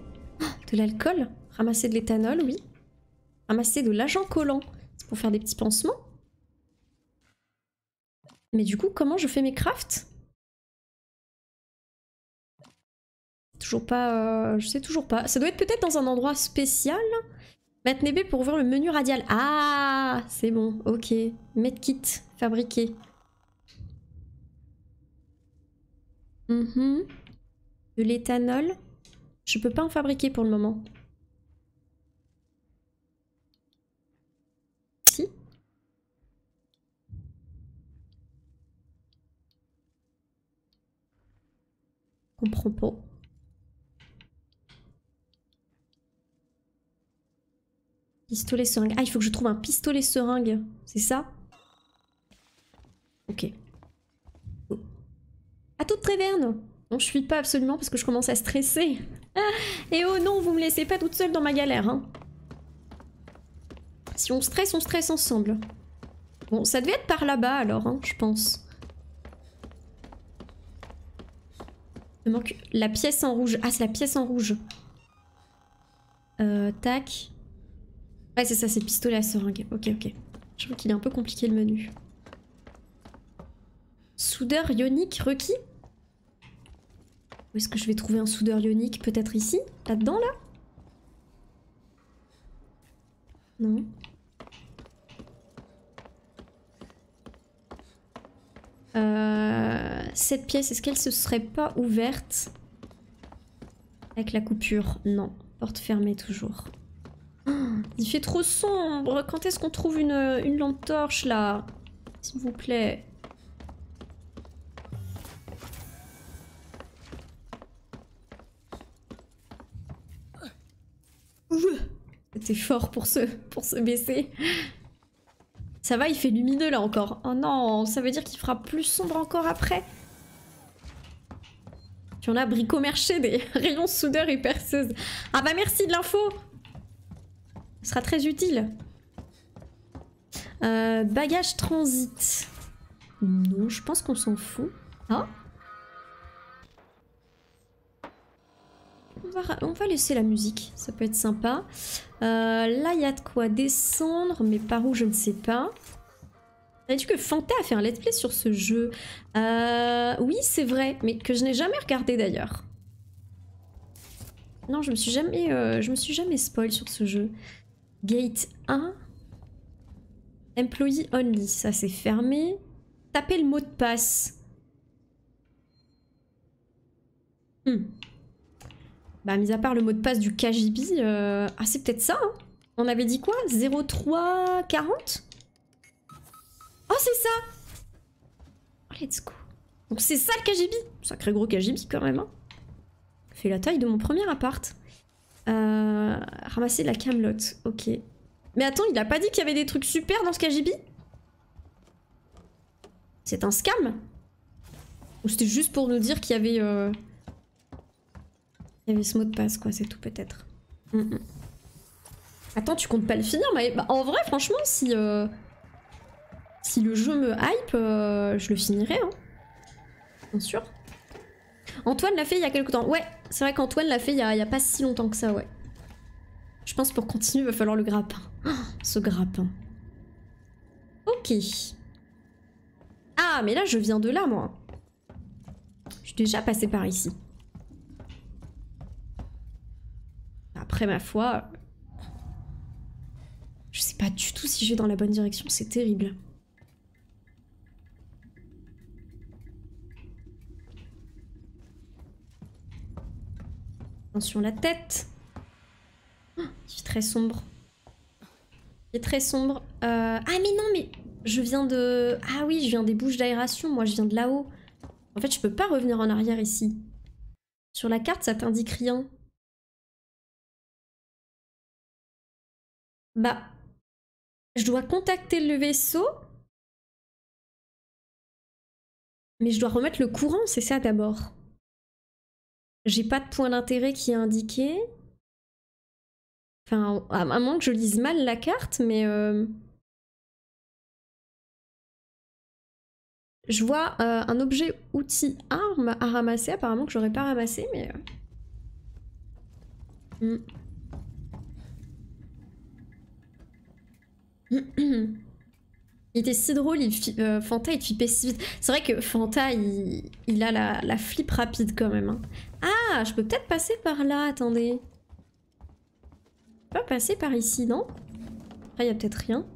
de l'alcool. Ramasser de l'éthanol, oui. Ramasser de l'agent collant. C'est pour faire des petits pansements. Mais du coup, comment je fais mes crafts? Toujours pas... je sais toujours pas. Ça doit être peut-être dans un endroit spécial. Maintenez B pour ouvrir le menu radial. Ah, c'est bon, ok. Medkit, fabriqué. De l'éthanol. Je peux pas en fabriquer pour le moment. Si. Comprends pas. Pistolet seringue. Ah, il faut que je trouve un pistolet seringue. C'est ça? Ok. Oh. À toute tréverne. Non, je fuis pas absolument parce que je commence à stresser. Ah, et oh non, vous me laissez pas toute seule dans ma galère. Hein. Si on stresse ensemble. Bon, ça devait être par là-bas alors, hein, je pense. Il me manque la pièce en rouge. Ah, c'est la pièce en rouge. Tac. Ouais, c'est ça, c'est le pistolet à seringue. Ok, ok. Je trouve qu'il est un peu compliqué le menu. Soudeur ionique requis? Où est-ce que je vais trouver un soudeur ionique? Peut-être ici? Là-dedans, là? Non. Cette pièce, est-ce qu'elle se serait pas ouverte? Avec la coupure? Non. Porte fermée toujours. Il fait trop sombre. Quand est-ce qu'on trouve une lampe torche là? S'il vous plaît. C'était fort pour se baisser. Ça va, il fait lumineux là encore. Oh non, ça veut dire qu'il fera plus sombre encore après. Puis on a bricomerché des rayons soudeur et perceuse. Ah bah merci de l'info. Ce sera très utile. Bagage transit. Non, je pense qu'on s'en fout. Ah. On va laisser la musique, ça peut être sympa. Là, il y a de quoi descendre, mais par où, je ne sais pas. On a dit que Fanta a fait un let's play sur ce jeu. Oui, c'est vrai, mais que je n'ai jamais regardé d'ailleurs. Non, je me suis jamais spoil sur ce jeu. Gate 1. Employee only, ça c'est fermé. Tapez le mot de passe. Bah, mis à part le mot de passe du KGB, ah, c'est peut-être ça, hein. On avait dit quoi? 0340? Oh, c'est ça! Oh, let's go. Donc c'est ça le KGB. Sacré gros KGB quand même, hein. Fait la taille de mon premier appart. Ramasser de la camelote, ok. Mais attends, il a pas dit qu'il y avait des trucs super dans ce KGB? C'est un scam? Ou c'était juste pour nous dire qu'il y avait... Il y avait ce mot de passe, quoi, c'est tout peut-être. Attends, tu comptes pas le finir? Mais bah, en vrai, franchement, si le jeu me hype, je le finirai, hein. Bien sûr. Antoine l'a fait il y a quelque temps. Ouais, c'est vrai qu'Antoine l'a fait il y a pas si longtemps que ça, ouais. Je pense pour continuer, il va falloir le grappin. Oh, ce grappin. Ok. Ah, Ah, mais là, je viens de là, moi. Je suis déjà passée par ici. Après, ma foi... Je sais pas du tout si je vais dans la bonne direction, c'est terrible. Attention la tête. Oh, il fait très sombre. Il est très sombre. Ah mais non, mais je viens de... Ah oui, je viens des bouches d'aération, moi je viens de là-haut. En fait, je peux pas revenir en arrière ici. Sur la carte, ça t'indique rien. Bah... Je dois contacter le vaisseau. Mais je dois remettre le courant, c'est ça d'abord. J'ai pas de point d'intérêt qui est indiqué. Enfin, à moins que je lise mal la carte, mais... Je vois un objet outil arme à ramasser, apparemment que j'aurais pas ramassé, mais... Il était si drôle, Fanta il flippait si vite. C'est vrai que Fanta il a la flip rapide quand même. Hein. Ah, je peux peut-être passer par là, attendez. Je peux pas passer par ici, non? Après, il y a peut-être rien.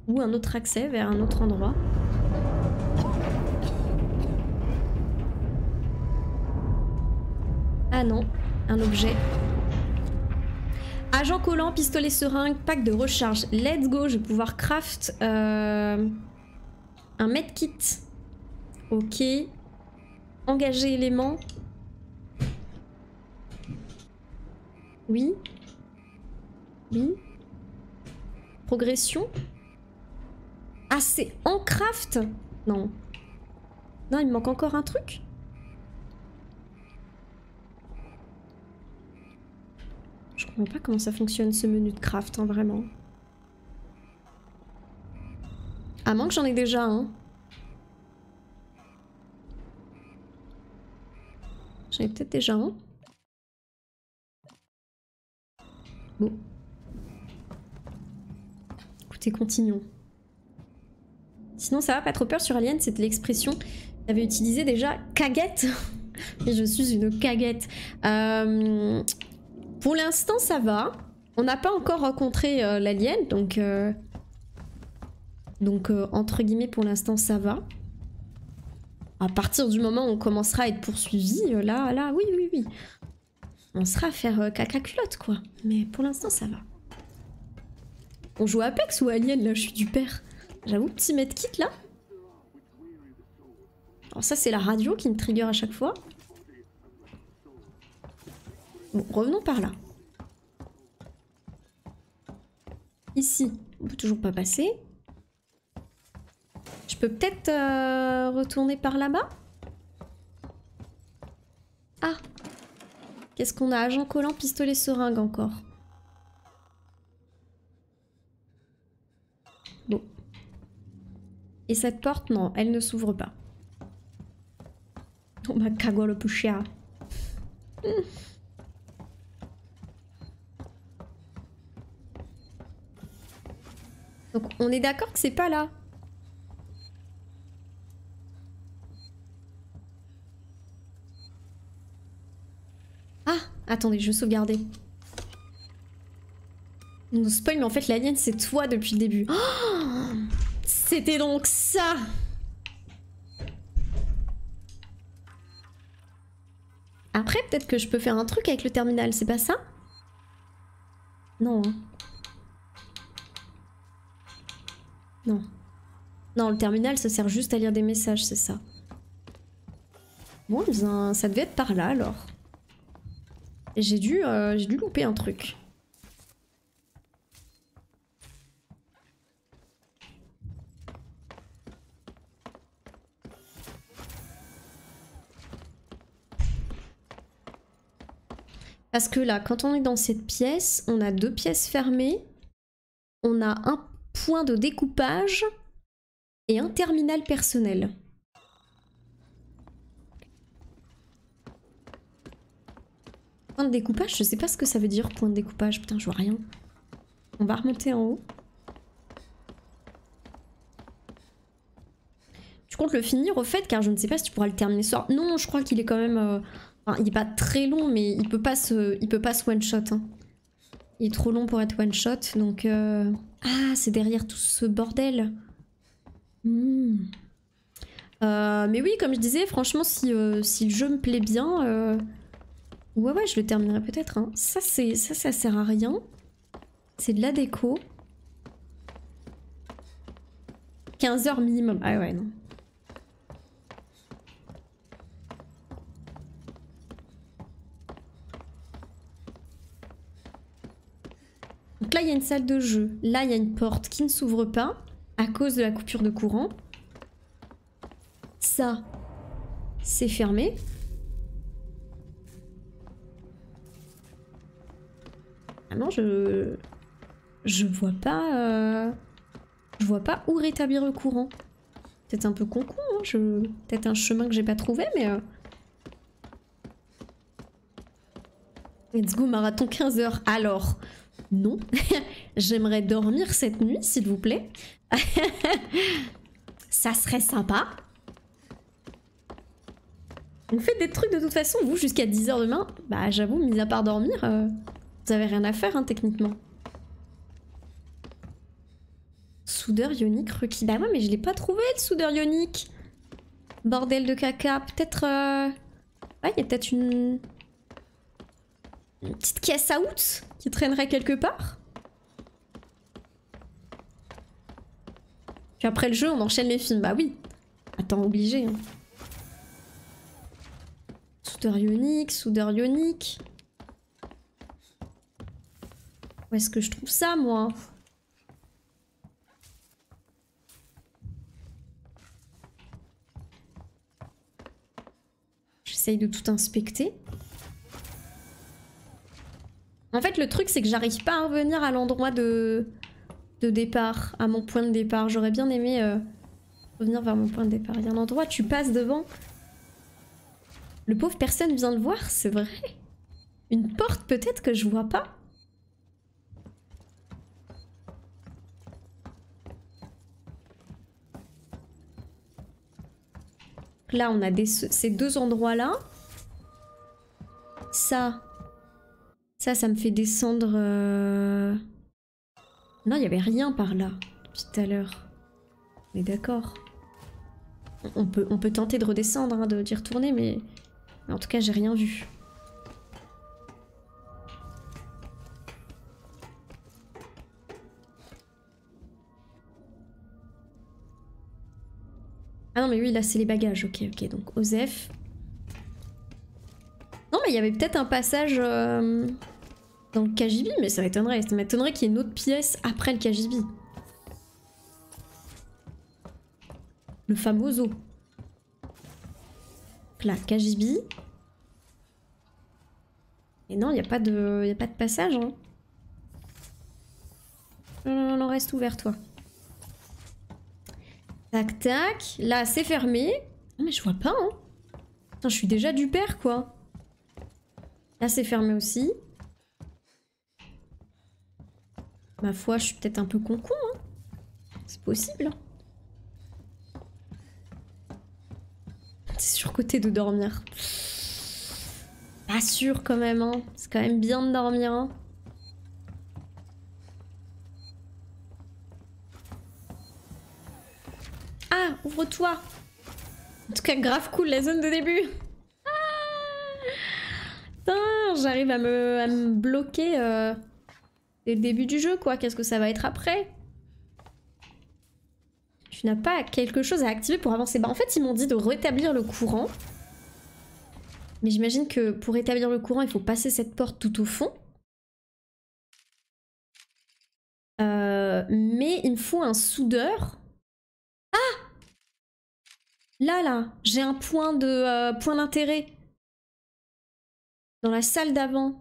Ou un autre accès vers un autre endroit. Ah non, un objet. Agent collant, pistolet seringue, pack de recharge. Let's go, je vais pouvoir craft un medkit. Ok. Engager élément. Oui. Oui. Progression. Ah, c'est en craft? Non. Non, il me manque encore un truc. Je comprends pas comment ça fonctionne ce menu de craft, hein, vraiment. À moins que j'en ai déjà un. J'en ai peut-être déjà un. Bon. Écoutez, continuons. Sinon, ça va, pas trop peur sur Alien, c'était l'expression j'avais utilisé déjà. Caguette. Et je suis une caguette. Pour l'instant, ça va. On n'a pas encore rencontré l'alien, donc entre guillemets, pour l'instant, ça va. À partir du moment où on commencera à être poursuivi, là, oui. On sera à faire caca culotte, quoi. Mais pour l'instant, ça va. On joue Apex ou Alien, là, je suis du père. J'avoue, petit medkit, là. Alors ça, c'est la radio qui me trigger à chaque fois. Bon, revenons par là. Ici, on peut toujours pas passer. Je peux peut-être retourner par là-bas? Ah! Qu'est-ce qu'on a? Agent collant, pistolet seringue encore. Bon. Et cette porte, non, elle ne s'ouvre pas. Oh ma cagole pushia. Donc on est d'accord que c'est pas là. Ah, attendez, je vais sauvegarder. On nous spoil, mais en fait l'alien c'est toi depuis le début. Oh, c'était donc ça. Après peut-être que je peux faire un truc avec le terminal, c'est pas ça? Non. Hein. Non. Non, le terminal ça sert juste à lire des messages, c'est ça. Bon, ça devait être par là alors. J'ai dû louper un truc. Parce que là, quand on est dans cette pièce, on a 2 pièces fermées. On a un point de découpage et un terminal personnel. Point de découpage, je sais pas ce que ça veut dire, point de découpage. Putain, je vois rien. On va remonter en haut. Tu comptes le finir au fait, car je ne sais pas si tu pourras le terminer ce soir. Non, je crois qu'il est quand même... Enfin, il est pas très long, mais il peut pas se one-shot. Hein. Il est trop long pour être one-shot, donc... Ah, c'est derrière tout ce bordel. Mais oui, comme je disais, franchement, si le jeu me plaît bien... Ouais, je le terminerai peut-être. Hein. Ça sert à rien. C'est de la déco. 15 heures minimum. Ah ouais, non. Donc là, il y a une salle de jeu. Là, il y a une porte qui ne s'ouvre pas à cause de la coupure de courant. Ça, c'est fermé. Ah non, je vois pas... Je vois pas où rétablir le courant. Peut-être un peu con-con, hein. Peut-être un chemin que j'ai pas trouvé, mais... Let's go, marathon 15 heures. Alors, non. J'aimerais dormir cette nuit, s'il vous plaît. Ça serait sympa. On fait des trucs de toute façon, vous, jusqu'à 10 h demain. Bah, j'avoue, mis à part dormir, vous avez rien à faire, hein, techniquement. Soudeur ionique requis. Bah ouais, mais je l'ai pas trouvé, le soudeur ionique. Bordel de caca. Peut-être... Ouais, il y a peut-être une petite caisse à out qui traînerait quelque part. Puis après le jeu, on enchaîne les films. Bah oui. Attends, obligé. Hein. Soudeur ionique, soudeur ionique. Où est-ce que je trouve ça, moi ? J'essaye de tout inspecter. En fait, le truc, c'est que j'arrive pas à revenir à l'endroit de départ, à mon point de départ. J'aurais bien aimé revenir vers mon point de départ. Il y a un endroit, tu passes devant. Le pauvre personne vient de voir, c'est vrai. Une porte peut-être que je vois pas. Là, on a ces deux endroits-là. Ça me fait descendre... Non, il n'y avait rien par là, depuis tout à l'heure. Mais d'accord. On peut tenter de redescendre, hein, d'y retourner, mais en tout cas, j'ai rien vu. Ah non, mais oui, là, c'est les bagages. Ok, donc Osef. Non, mais il y avait peut-être un passage dans le KGB, mais ça m'étonnerait. Ça m'étonnerait qu'il y ait une autre pièce après le KGB. Le famoso. Là, KGB. Et non, il n'y a pas de passage. Hein. Non, reste ouvert, toi. Tac, tac. Là, c'est fermé. Non, mais je vois pas, hein. Putain, je suis déjà du père, quoi. Là, c'est fermé aussi. Ma foi, je suis peut-être un peu con-con, hein. C'est possible. C'est surcoté de dormir. Pas sûr, quand même, hein. C'est quand même bien de dormir, hein. Ah, ouvre-toi. En tout cas, grave cool la zone de début. Putain, j'arrive à me bloquer dès le début du jeu, quoi. Qu'est-ce que ça va être après? Tu n'as pas quelque chose à activer pour avancer. Bah en fait, ils m'ont dit de rétablir le courant. Mais j'imagine que pour rétablir le courant, il faut passer cette porte tout au fond. Mais il me faut un soudeur. Ah! Là, j'ai un point d'intérêt. Dans la salle d'avant.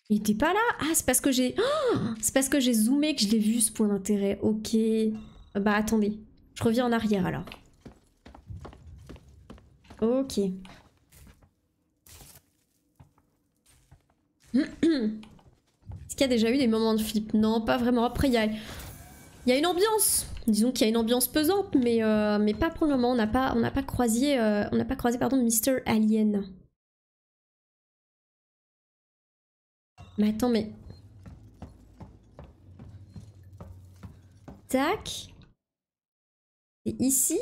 Il était pas là? Ah, c'est parce que j'ai... Oh, c'est parce que j'ai zoomé que je l'ai vu, ce point d'intérêt. Ok. Bah, attendez. Je reviens en arrière, alors. Ok. Est-ce qu'il y a déjà eu des moments de flip? Non, pas vraiment. Après, il y a une ambiance. Disons qu'il y a une ambiance pesante, mais pas pour le moment. On n'a pas croisé, pardon, Mr. Alien. Mais attends, mais... Tac. Et ici?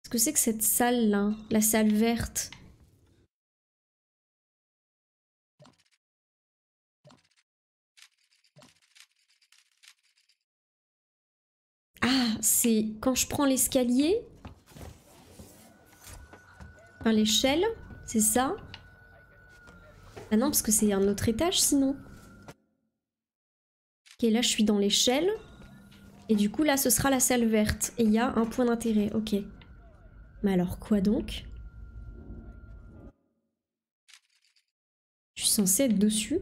Qu'est-ce que c'est que cette salle-là? La salle verte? Ah, c'est quand je prends l'escalier. Enfin, l'échelle, c'est ça. Ah non, parce que c'est un autre étage sinon. Ok, là je suis dans l'échelle. Et du coup là ce sera la salle verte. Et il y a un point d'intérêt, ok. Mais alors quoi donc? Je suis censée être dessus.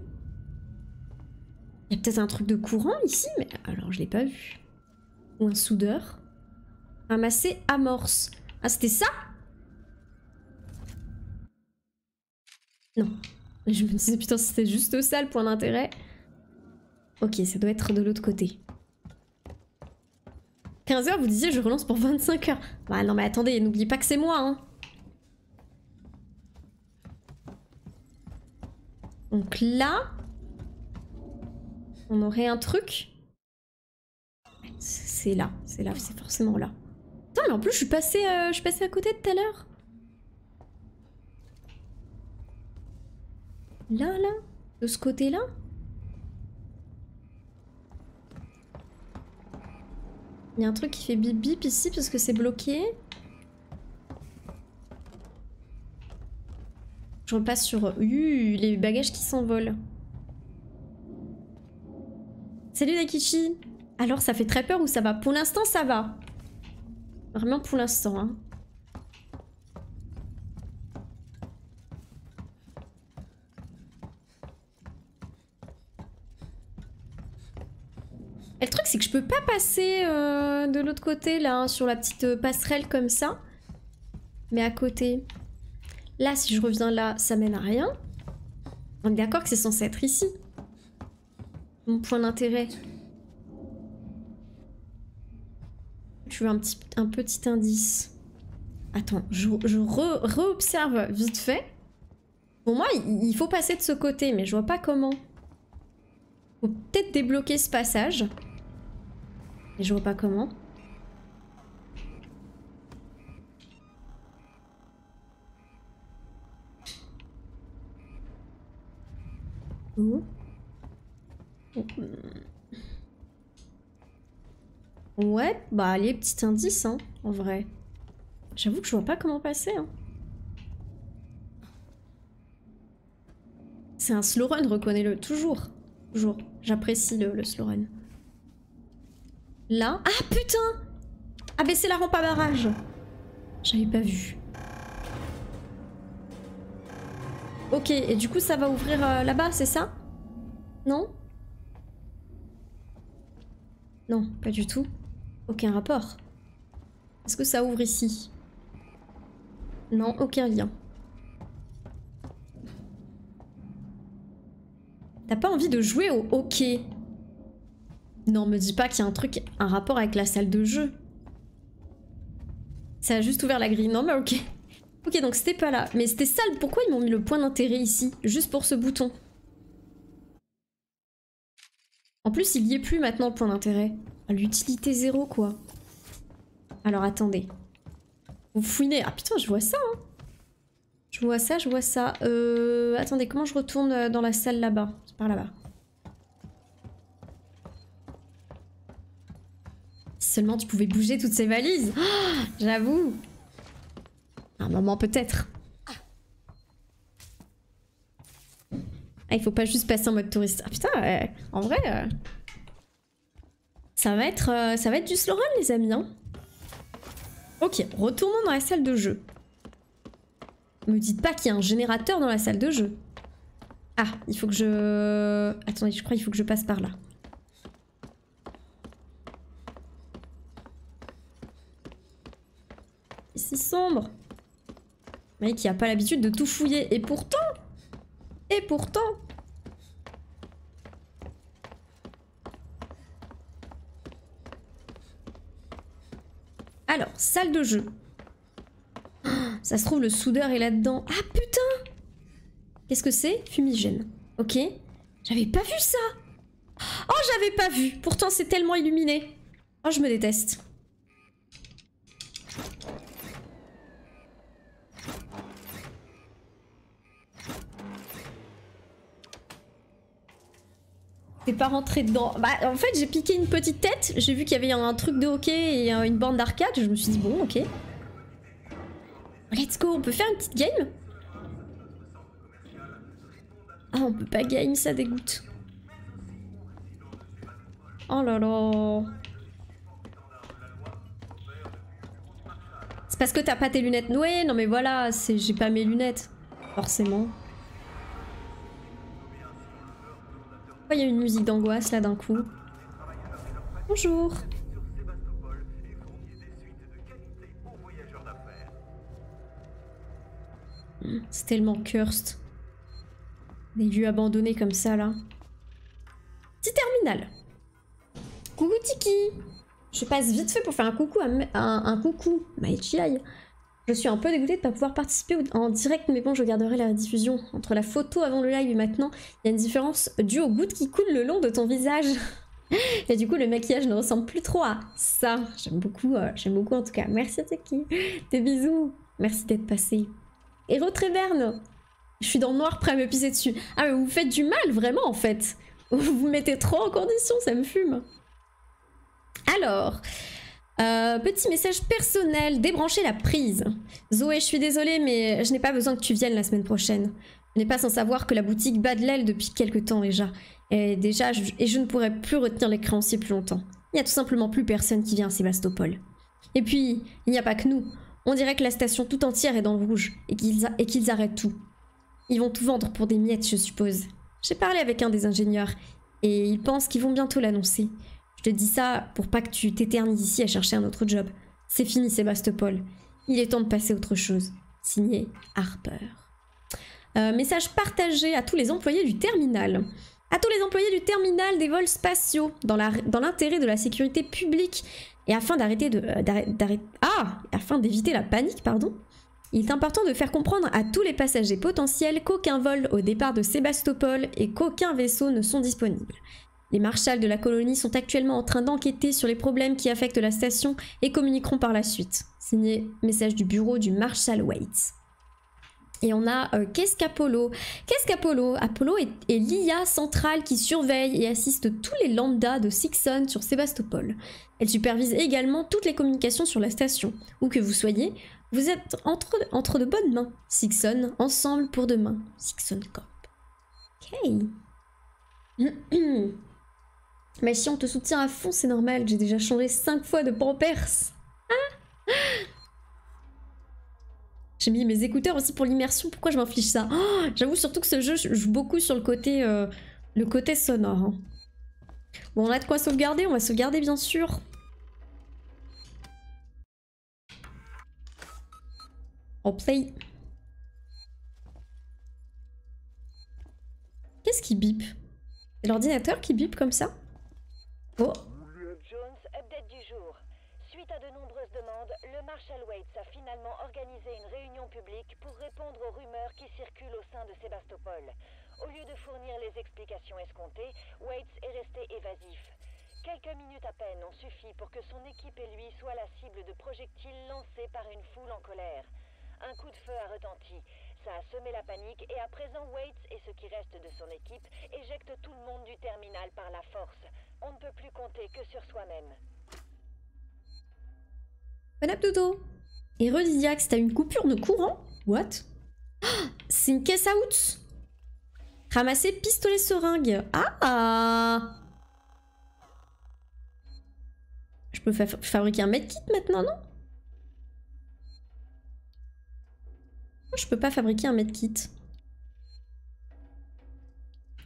Il y a peut-être un truc de courant ici, mais alors je l'ai pas vu. Ou un soudeur. Ramasser amorce. Ah c'était ça? Non. Je me disais putain c'était juste ça le point d'intérêt. Ok, ça doit être de l'autre côté. 15 h, vous disiez je relance pour 25 h. Bah non mais attendez, n'oubliez pas que c'est moi hein. Donc là, on aurait un truc. C'est là, c'est forcément là. Putain mais en plus je suis passée à côté tout à l'heure. Là, de ce côté-là. Il y a un truc qui fait bip bip ici parce que c'est bloqué. Je repasse sur les bagages qui s'envolent. Salut Dakichi. Alors ça fait très peur ou ça va? Pour l'instant ça va. Vraiment pour l'instant hein. Et le truc c'est que je peux pas passer de l'autre côté là, hein, sur la petite passerelle comme ça. Mais à côté. Là si je reviens là, ça mène à rien. On est d'accord que c'est censé être ici. Mon point d'intérêt. Je veux un petit indice. Attends, je re-observe vite fait. Pour moi, il faut passer de ce côté, mais je vois pas comment. Faut peut-être débloquer ce passage. Et je vois pas comment. Où? Ouais, bah allez, petit indice, hein, en vrai. J'avoue que je vois pas comment passer, hein. C'est un slow run, reconnais-le, toujours. Toujours, j'apprécie le slow run. Là... Ah putain! Ah mais c'est la rampe à barrage. J'avais pas vu. Ok, et du coup ça va ouvrir là-bas, c'est ça? Non? Non, pas du tout. Aucun rapport. Est-ce que ça ouvre ici? Non, aucun lien. T'as pas envie de jouer au hockey? Non, me dis pas qu'il y a un truc, un rapport avec la salle de jeu. Ça a juste ouvert la grille. Non, mais ok. Ok, donc c'était pas là. Mais c'était ça, pourquoi ils m'ont mis le point d'intérêt ici? Juste pour ce bouton. En plus, il y est plus maintenant, le point d'intérêt. L'utilité zéro, quoi. Alors, attendez. Vous fouinez. Ah putain, je vois ça, hein. Je vois ça, je vois ça. Attendez, comment je retourne dans la salle là-bas? C'est par là-bas. Si seulement tu pouvais bouger toutes ces valises. Oh, j'avoue. Un moment peut-être. Ah, il faut pas juste passer en mode touriste. Ah putain, en vrai... Ça va être du slow run, les amis, hein. Ok, retournons dans la salle de jeu. Me dites pas qu'il y a un générateur dans la salle de jeu. Ah, il faut que je... Attendez, je crois qu'il faut que je passe par là. C'est si sombre. Mec, qui a pas l'habitude de tout fouiller. Et pourtant... Alors, salle de jeu. Oh, ça se trouve, le soudeur est là-dedans. Ah putain! Qu'est-ce que c'est? Fumigène. Ok. J'avais pas vu ça! Oh, j'avais pas vu! Pourtant, c'est tellement illuminé. Oh, je me déteste. T'es pas rentré dedans. Bah, en fait, j'ai piqué une petite tête. J'ai vu qu'il y avait un truc de hockey et une borne d'arcade. Je me suis dit, bon, ok. Let's go, on peut faire une petite game? Ah, on peut pas game, ça dégoûte. Oh là là. C'est parce que t'as pas tes lunettes. Ouais, non mais voilà, j'ai pas mes lunettes. Forcément. Il y a une musique d'angoisse là d'un coup. Bonjour. C'est tellement cursed. Des lieux abandonnés comme ça là. Petit terminal. Coucou Tiki. Je passe vite fait pour faire un coucou un coucou. Maichiai. Je suis un peu dégoûtée de ne pas pouvoir participer en direct, mais bon, je garderai la diffusion. Entre la photo avant le live et maintenant, il y a une différence due aux gouttes qui coulent le long de ton visage. Et du coup, le maquillage ne ressemble plus trop à ça. J'aime beaucoup en tout cas. Merci Tiki. Des bisous. Merci d'être passé. Héros Tréverne. Je suis dans le noir prêt à me pisser dessus. Ah, mais vous faites du mal, vraiment, en fait. Vous vous mettez trop en condition, ça me fume. Alors... petit message personnel, débrancher la prise. Zoé, je suis désolée, mais je n'ai pas besoin que tu viennes la semaine prochaine. Je n'ai pas sans savoir que la boutique bat de l'aile depuis quelques temps déjà. Et je ne pourrai plus retenir les créanciers plus longtemps. Il n'y a tout simplement plus personne qui vient à Sébastopol. Et puis, il n'y a pas que nous. On dirait que la station tout entière est dans le rouge et qu'ils arrêtent tout. Ils vont tout vendre pour des miettes, je suppose. J'ai parlé avec un des ingénieurs et ils pensent qu'ils vont bientôt l'annoncer. Je te dis ça pour pas que tu t'éternises ici à chercher un autre job. C'est fini Sébastopol. Il est temps de passer à autre chose. Signé Harper. Message partagé à tous les employés du terminal. À tous les employés du terminal des vols spatiaux, dans l'intérêt de la sécurité publique et afin afin d'éviter la panique, pardon. Il est important de faire comprendre à tous les passagers potentiels qu'aucun vol au départ de Sébastopol et qu'aucun vaisseau ne sont disponibles. Les marshals de la colonie sont actuellement en train d'enquêter sur les problèmes qui affectent la station et communiqueront par la suite. Signé message du bureau du Marshal Waits. Et on a qu'est-ce qu'Apollo? Qu'est-ce qu'Apollo? Apollo est l'IA centrale qui surveille et assiste tous les lambdas de Sixon sur Sébastopol. Elle supervise également toutes les communications sur la station. Où que vous soyez, vous êtes entre de bonnes mains. Sixon, ensemble pour demain. Sixon Corp. Ok. Mais si on te soutient à fond, c'est normal. J'ai déjà changé 5 fois de Pampers. Ah, j'ai mis mes écouteurs aussi pour l'immersion. Pourquoi je m'inflige ça? Oh, j'avoue surtout que ce jeu joue beaucoup sur le côté sonore. Hein. Bon, on a de quoi sauvegarder. On va sauvegarder bien sûr. On play. Qu'est-ce qui bip? C'est l'ordinateur qui bip comme ça? Oh. Jones, update du jour. Suite à de nombreuses demandes, le Marshal Waits a finalement organisé une réunion publique pour répondre aux rumeurs qui circulent au sein de Sébastopol. Au lieu de fournir les explications escomptées, Waits est resté évasif. Quelques minutes à peine ont suffi pour que son équipe et lui soient la cible de projectiles lancés par une foule en colère. Un coup de feu a retenti. Ça a semé la panique et à présent Waits et ce qui reste de son équipe éjectent tout le monde du terminal par la force. On ne peut plus compter que sur soi-même. Bon abdodo. Et Rediax, t'as une coupure de courant? What? Oh, c'est une caisse à outils. Ramasser pistolet seringue. Ah! Je peux fabriquer un medkit maintenant, non? Je peux pas fabriquer un medkit.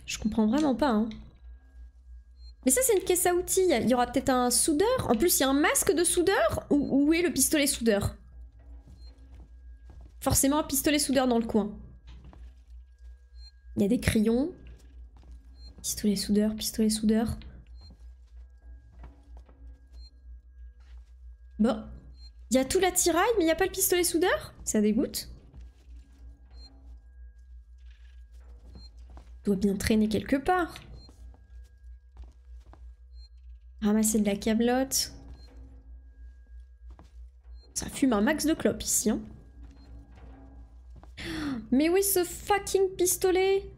Je comprends vraiment pas, hein. Mais ça, c'est une caisse à outils. Il y aura peut-être un soudeur. En plus, il y a un masque de soudeur. Où est le pistolet soudeur? Forcément, un pistolet soudeur dans le coin. Il y a des crayons. Pistolet soudeur, pistolet soudeur. Bon. Il y a tout l'attirail, mais il n'y a pas le pistolet soudeur? Ça dégoûte. Il doit bien traîner quelque part. Ramasser de la câblotte. Ça fume un max de clopes ici, hein. Mais oui, ce fucking pistolet!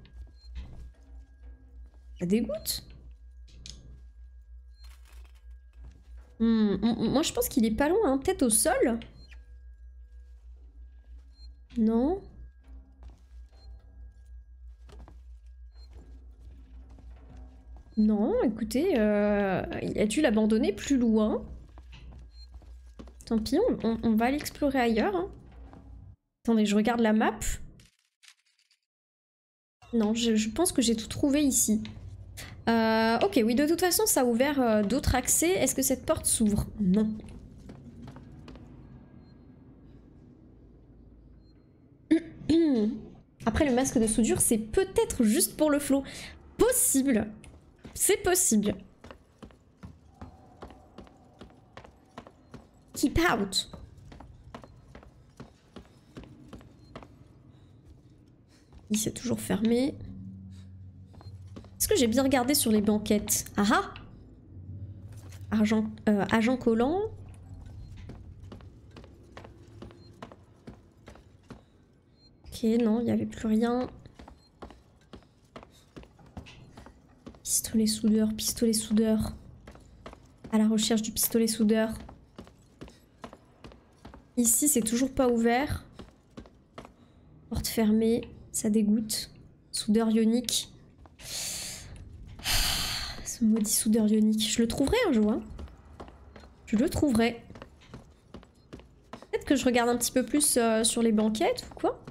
Ça dégoûte. Moi, je pense qu'il est pas loin, hein. Peut-être au sol? Non? Non, écoutez, il a dû l'abandonner plus loin. Tant pis, on va l'explorer ailleurs, hein. Attendez, je regarde la map. Non, je pense que j'ai tout trouvé ici. Ok, oui, de toute façon, ça a ouvert d'autres accès. Est-ce que cette porte s'ouvre? Non. Après, le masque de soudure, c'est peut-être juste pour le flow. Possible. C'est possible. Keep out. Il s'est toujours fermé. Est-ce que j'ai bien regardé sur les banquettes? Ah ah! Agent collant. Ok, non, il n'y avait plus rien. Pistolet soudeur, pistolet soudeur. À la recherche du pistolet soudeur. Ici, c'est toujours pas ouvert. Porte fermée, ça dégoûte. Soudeur ionique. Ce maudit soudeur ionique. Je le trouverai un jour, hein. Je le trouverai. Peut-être que je regarde un petit peu plus sur les banquettes ou quoi.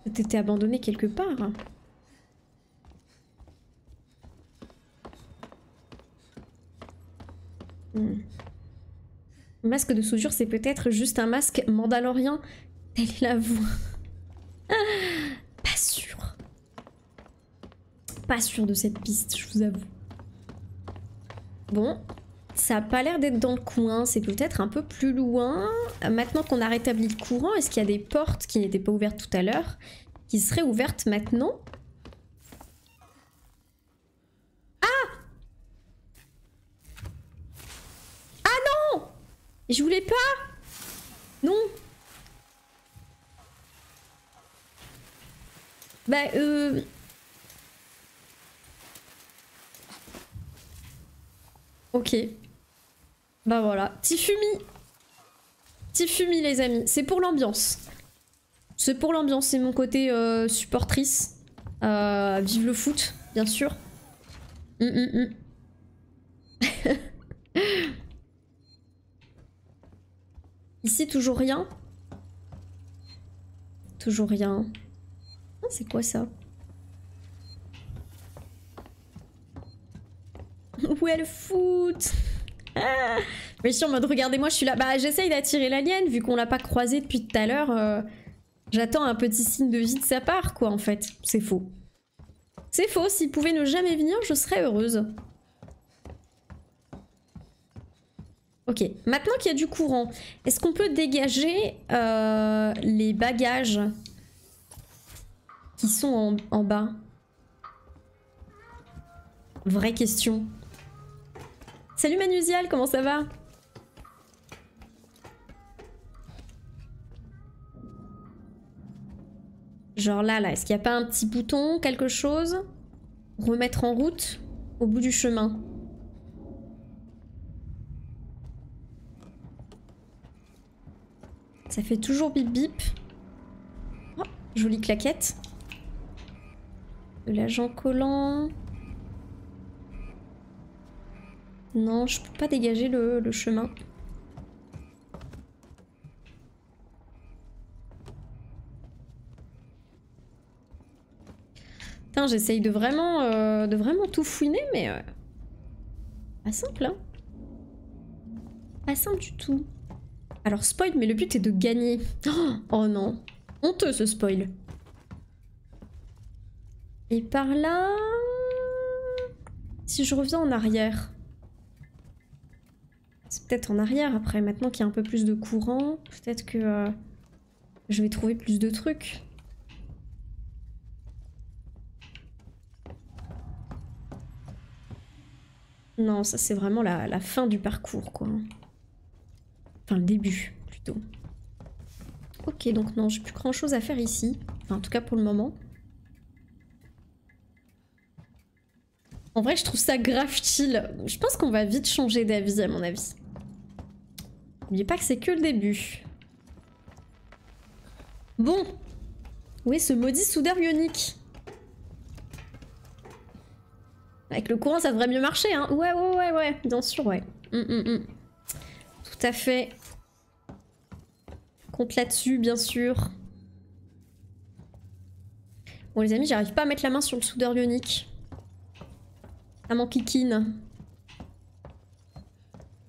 Peut-être été abandonné quelque part. Le masque de soudure, c'est peut-être juste un masque mandalorien. Telle est la voix. Pas sûr. Pas sûr de cette piste, je vous avoue. Bon, ça a pas l'air d'être dans le coin, c'est peut-être un peu plus loin. Maintenant qu'on a rétabli le courant, est-ce qu'il y a des portes qui n'étaient pas ouvertes tout à l'heure, qui seraient ouvertes maintenant? Je voulais pas. Non. Bah ok. Bah voilà. Tifumi. Tifumi les amis. C'est pour l'ambiance. C'est pour l'ambiance. C'est mon côté supportrice. Vive le foot, bien sûr. Ici, toujours rien. Toujours rien. Oh, c'est quoi ça? Où est le foot? Ah, mais si en mode regardez-moi, je suis là. Bah j'essaye d'attirer l'alien vu qu'on l'a pas croisé depuis tout à l'heure. J'attends un petit signe de vie de sa part quoi en fait. C'est faux. C'est faux, s'il pouvait ne jamais venir, je serais heureuse. Ok, maintenant qu'il y a du courant, est-ce qu'on peut dégager les bagages qui sont en bas? Vraie question. Salut Manusial, comment ça va? Genre là, est-ce qu'il n'y a pas un petit bouton, quelque chose? Remettre en route au bout du chemin. Ça fait toujours bip bip. Oh, jolie claquette. De l'agent collant. Non, je peux pas dégager le chemin. Putain, j'essaye de vraiment tout fouiner, mais... pas simple, hein. Pas simple du tout. Alors spoil, mais le but est de gagner. Oh non. Honteux ce spoil. Et par là... si je reviens en arrière... C'est peut-être en arrière après, maintenant qu'il y a un peu plus de courant, peut-être que je vais trouver plus de trucs. Non, ça c'est vraiment la fin du parcours quoi. Enfin le début plutôt. Ok, donc non, j'ai plus grand chose à faire ici. Enfin en tout cas pour le moment. En vrai je trouve ça grave chill. Je pense qu'on va vite changer d'avis à mon avis. N'oubliez pas que c'est que le début. Bon. Où est ce maudit soudeur ionique? Avec le courant ça devrait mieux marcher hein. Ouais, bien sûr ouais. Tout à fait. Compte là-dessus bien sûr. Bon les amis, j'arrive pas à mettre la main sur le soudeur ionique. Ça m'enquiquine.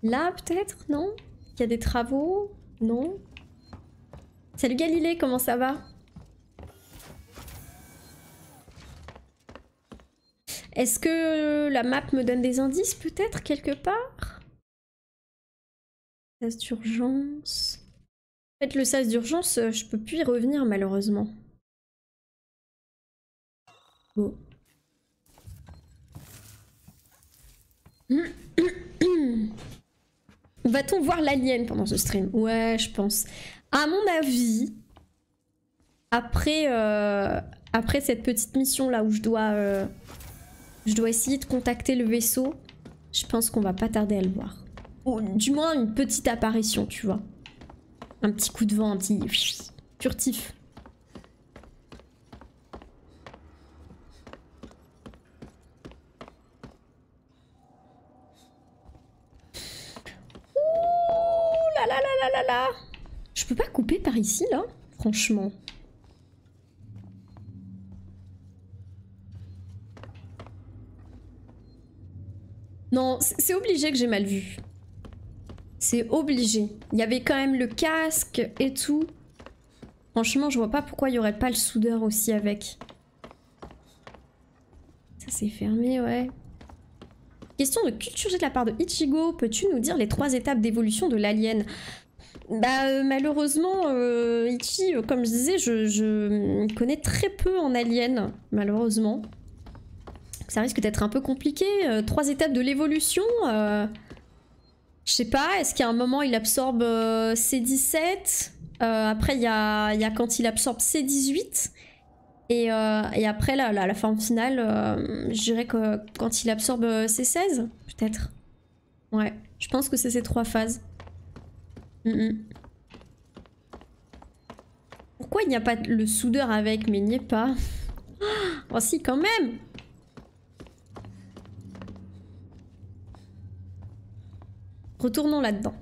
Là peut-être? Non? Il y a des travaux? Non? Salut Galilée, comment ça va? Est-ce que la map me donne des indices peut-être quelque part? Sas d'urgence. En fait le sas d'urgence, je peux plus y revenir malheureusement. Bon. Va-t-on voir l'alien pendant ce stream? Ouais, je pense. À mon avis, après cette petite mission là où je dois essayer de contacter le vaisseau, je pense qu'on va pas tarder à le voir. Ou du moins une petite apparition, tu vois. Un petit coup de vent, un petit furtif. Là. Je peux pas couper par ici, là? Franchement. Non, c'est obligé que j'ai mal vu. C'est obligé. Il y avait quand même le casque et tout. Franchement, je vois pas pourquoi il y aurait pas le soudeur aussi avec. Ça c'est fermé, ouais. Question de culture G de la part de Ichigo. Peux-tu nous dire les 3 étapes d'évolution de l'alien? Bah malheureusement, Ichi, comme je disais, je connais très peu en alien, malheureusement. Ça risque d'être un peu compliqué. 3 étapes de l'évolution. Je sais pas, est-ce qu'à un moment il absorbe C17 après il y a quand il absorbe C18 et après la forme finale, je dirais que quand il absorbe C16, peut-être. Ouais, je pense que c'est ces 3 phases. Pourquoi il n'y a pas le soudeur avec? Mais il n'y est pas. Oh si, quand même. Retournons là-dedans.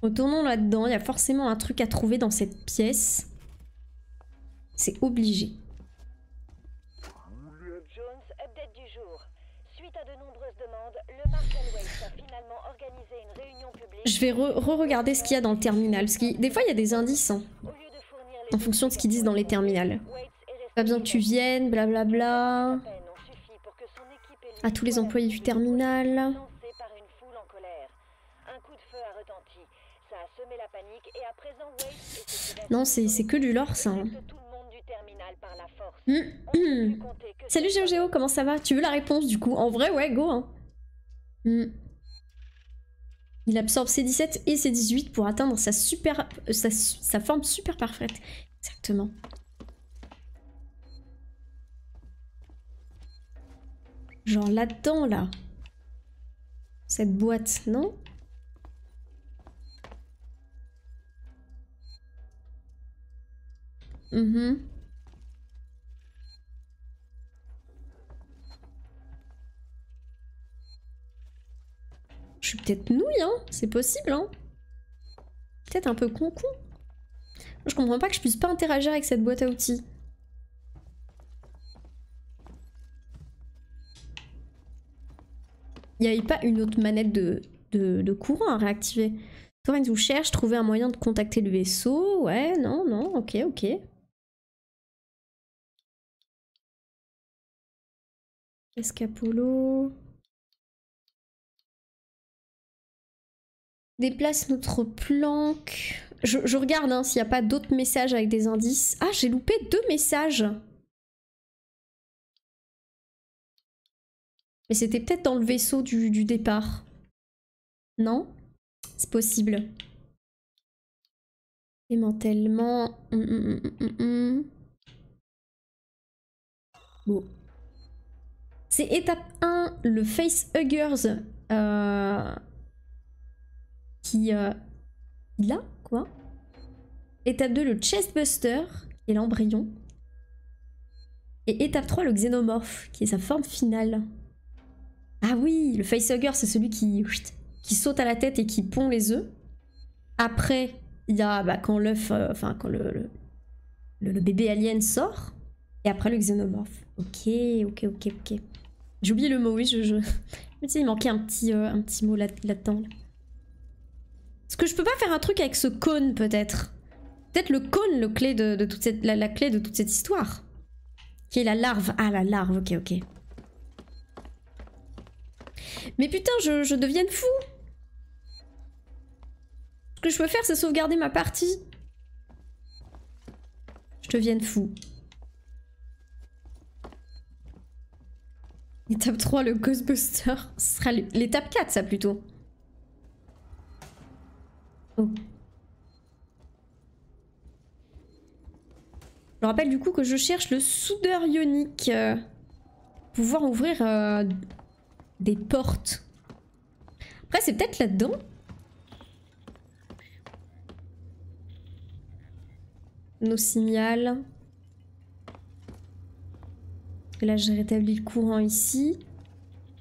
Retournons là-dedans. Il y a forcément un truc à trouver dans cette pièce. C'est obligé. Jones, update du jour. Suite à de nombreuses demandes, le Marshal Waits a finalement organisé une réunion publique. Je vais re-regarder ce qu'il y a dans le terminal. Parce que des fois, il y a des indices. Hein, en fonction de ce qu'ils disent dans les terminales. Pas besoin que tu viennes, blablabla. À tous les employés du terminal. Non, c'est que du lore, ça. Hein. Salut GeoGeo, comment ça va? Tu veux la réponse du coup? En vrai, ouais, go. Hein. Il absorbe C17 et C18 pour atteindre sa forme super parfaite. Exactement. Genre là-dedans, là. Cette boîte, non? Je suis peut-être nouille, hein? C'est possible, hein? Peut-être un peu con-con. Je comprends pas que je puisse pas interagir avec cette boîte à outils. Il n'y avait pas une autre manette de courant à réactiver. Torrens vous cherche, trouver un moyen de contacter le vaisseau. Ouais, non, ok. Escapolo. Déplace notre planque. Je regarde hein, s'il n'y a pas d'autres messages avec des indices. Ah, j'ai loupé 2 messages. Mais c'était peut-être dans le vaisseau du départ. Non? C'est possible. Démantèlement. Bon. C'est étape 1, le facehuggers qui là quoi. Étape 2, le chestbuster qui est l'embryon. Et étape 3, le xénomorphe qui est sa forme finale. Ah oui, le facehugger c'est celui qui saute à la tête et qui pond les œufs. Après, il y a quand l'œuf, quand le bébé alien sort. Et après le xénomorphe. Ok. J'ai oublié le mot, oui, je me dis, il manquait un petit mot là-dedans. Est-ce que je peux pas faire un truc avec ce cône, peut-être? Peut-être le cône, la clé de toute cette histoire. Qui est la larve. Ah, la larve, ok. Mais putain, je deviens fou. Ce que je peux faire, c'est sauvegarder ma partie. Je deviens fou. Étape 3, le Ghostbuster. Ce sera l'étape 4, ça, plutôt. Oh. Je rappelle du coup que je cherche le soudeur ionique. Pour pouvoir ouvrir des portes. Après, c'est peut-être là-dedans. Nos signals. Là, j'ai rétabli le courant ici.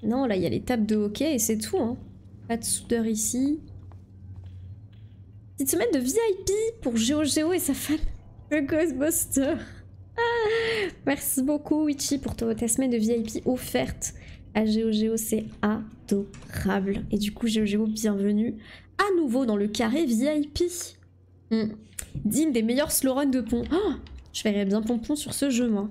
Non, là, il y a les tables de hockey et c'est tout. Hein. Pas de soudeur ici. Petite semaine de VIP pour GeoGeo et sa femme. Le Ghostbuster. Ah, merci beaucoup, Witchy, pour ta semaine de VIP offerte à GeoGeo. C'est adorable. Et du coup, GeoGeo, bienvenue à nouveau dans le carré VIP. Digne des meilleurs slow runs de pont. Oh, je verrais bien pompon sur ce jeu, moi.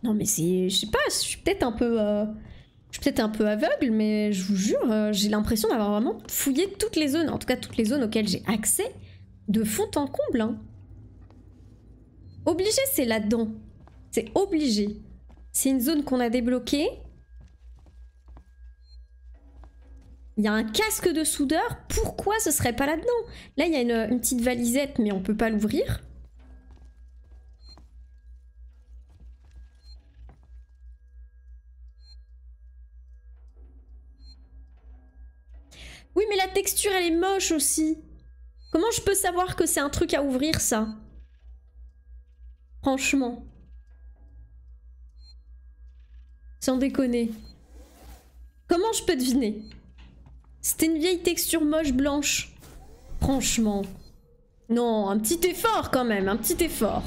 Non mais c'est... Je sais pas, je suis peut-être un peu... Je suis peut-être un peu aveugle, mais je vous jure, j'ai l'impression d'avoir vraiment fouillé toutes les zones. En tout cas, toutes les zones auxquelles j'ai accès de fond en comble. Hein. Obligé, c'est là-dedans. C'est obligé. C'est une zone qu'on a débloquée. Il y a un casque de soudeur. Pourquoi ce serait pas là-dedans? Là, il y a une petite valisette, mais on peut pas l'ouvrir. Oui, mais la texture, elle est moche aussi. Comment je peux savoir que c'est un truc à ouvrir, ça? Franchement. Sans déconner. Comment je peux deviner? C'était une vieille texture moche blanche. Franchement. Non, un petit effort quand même, un petit effort.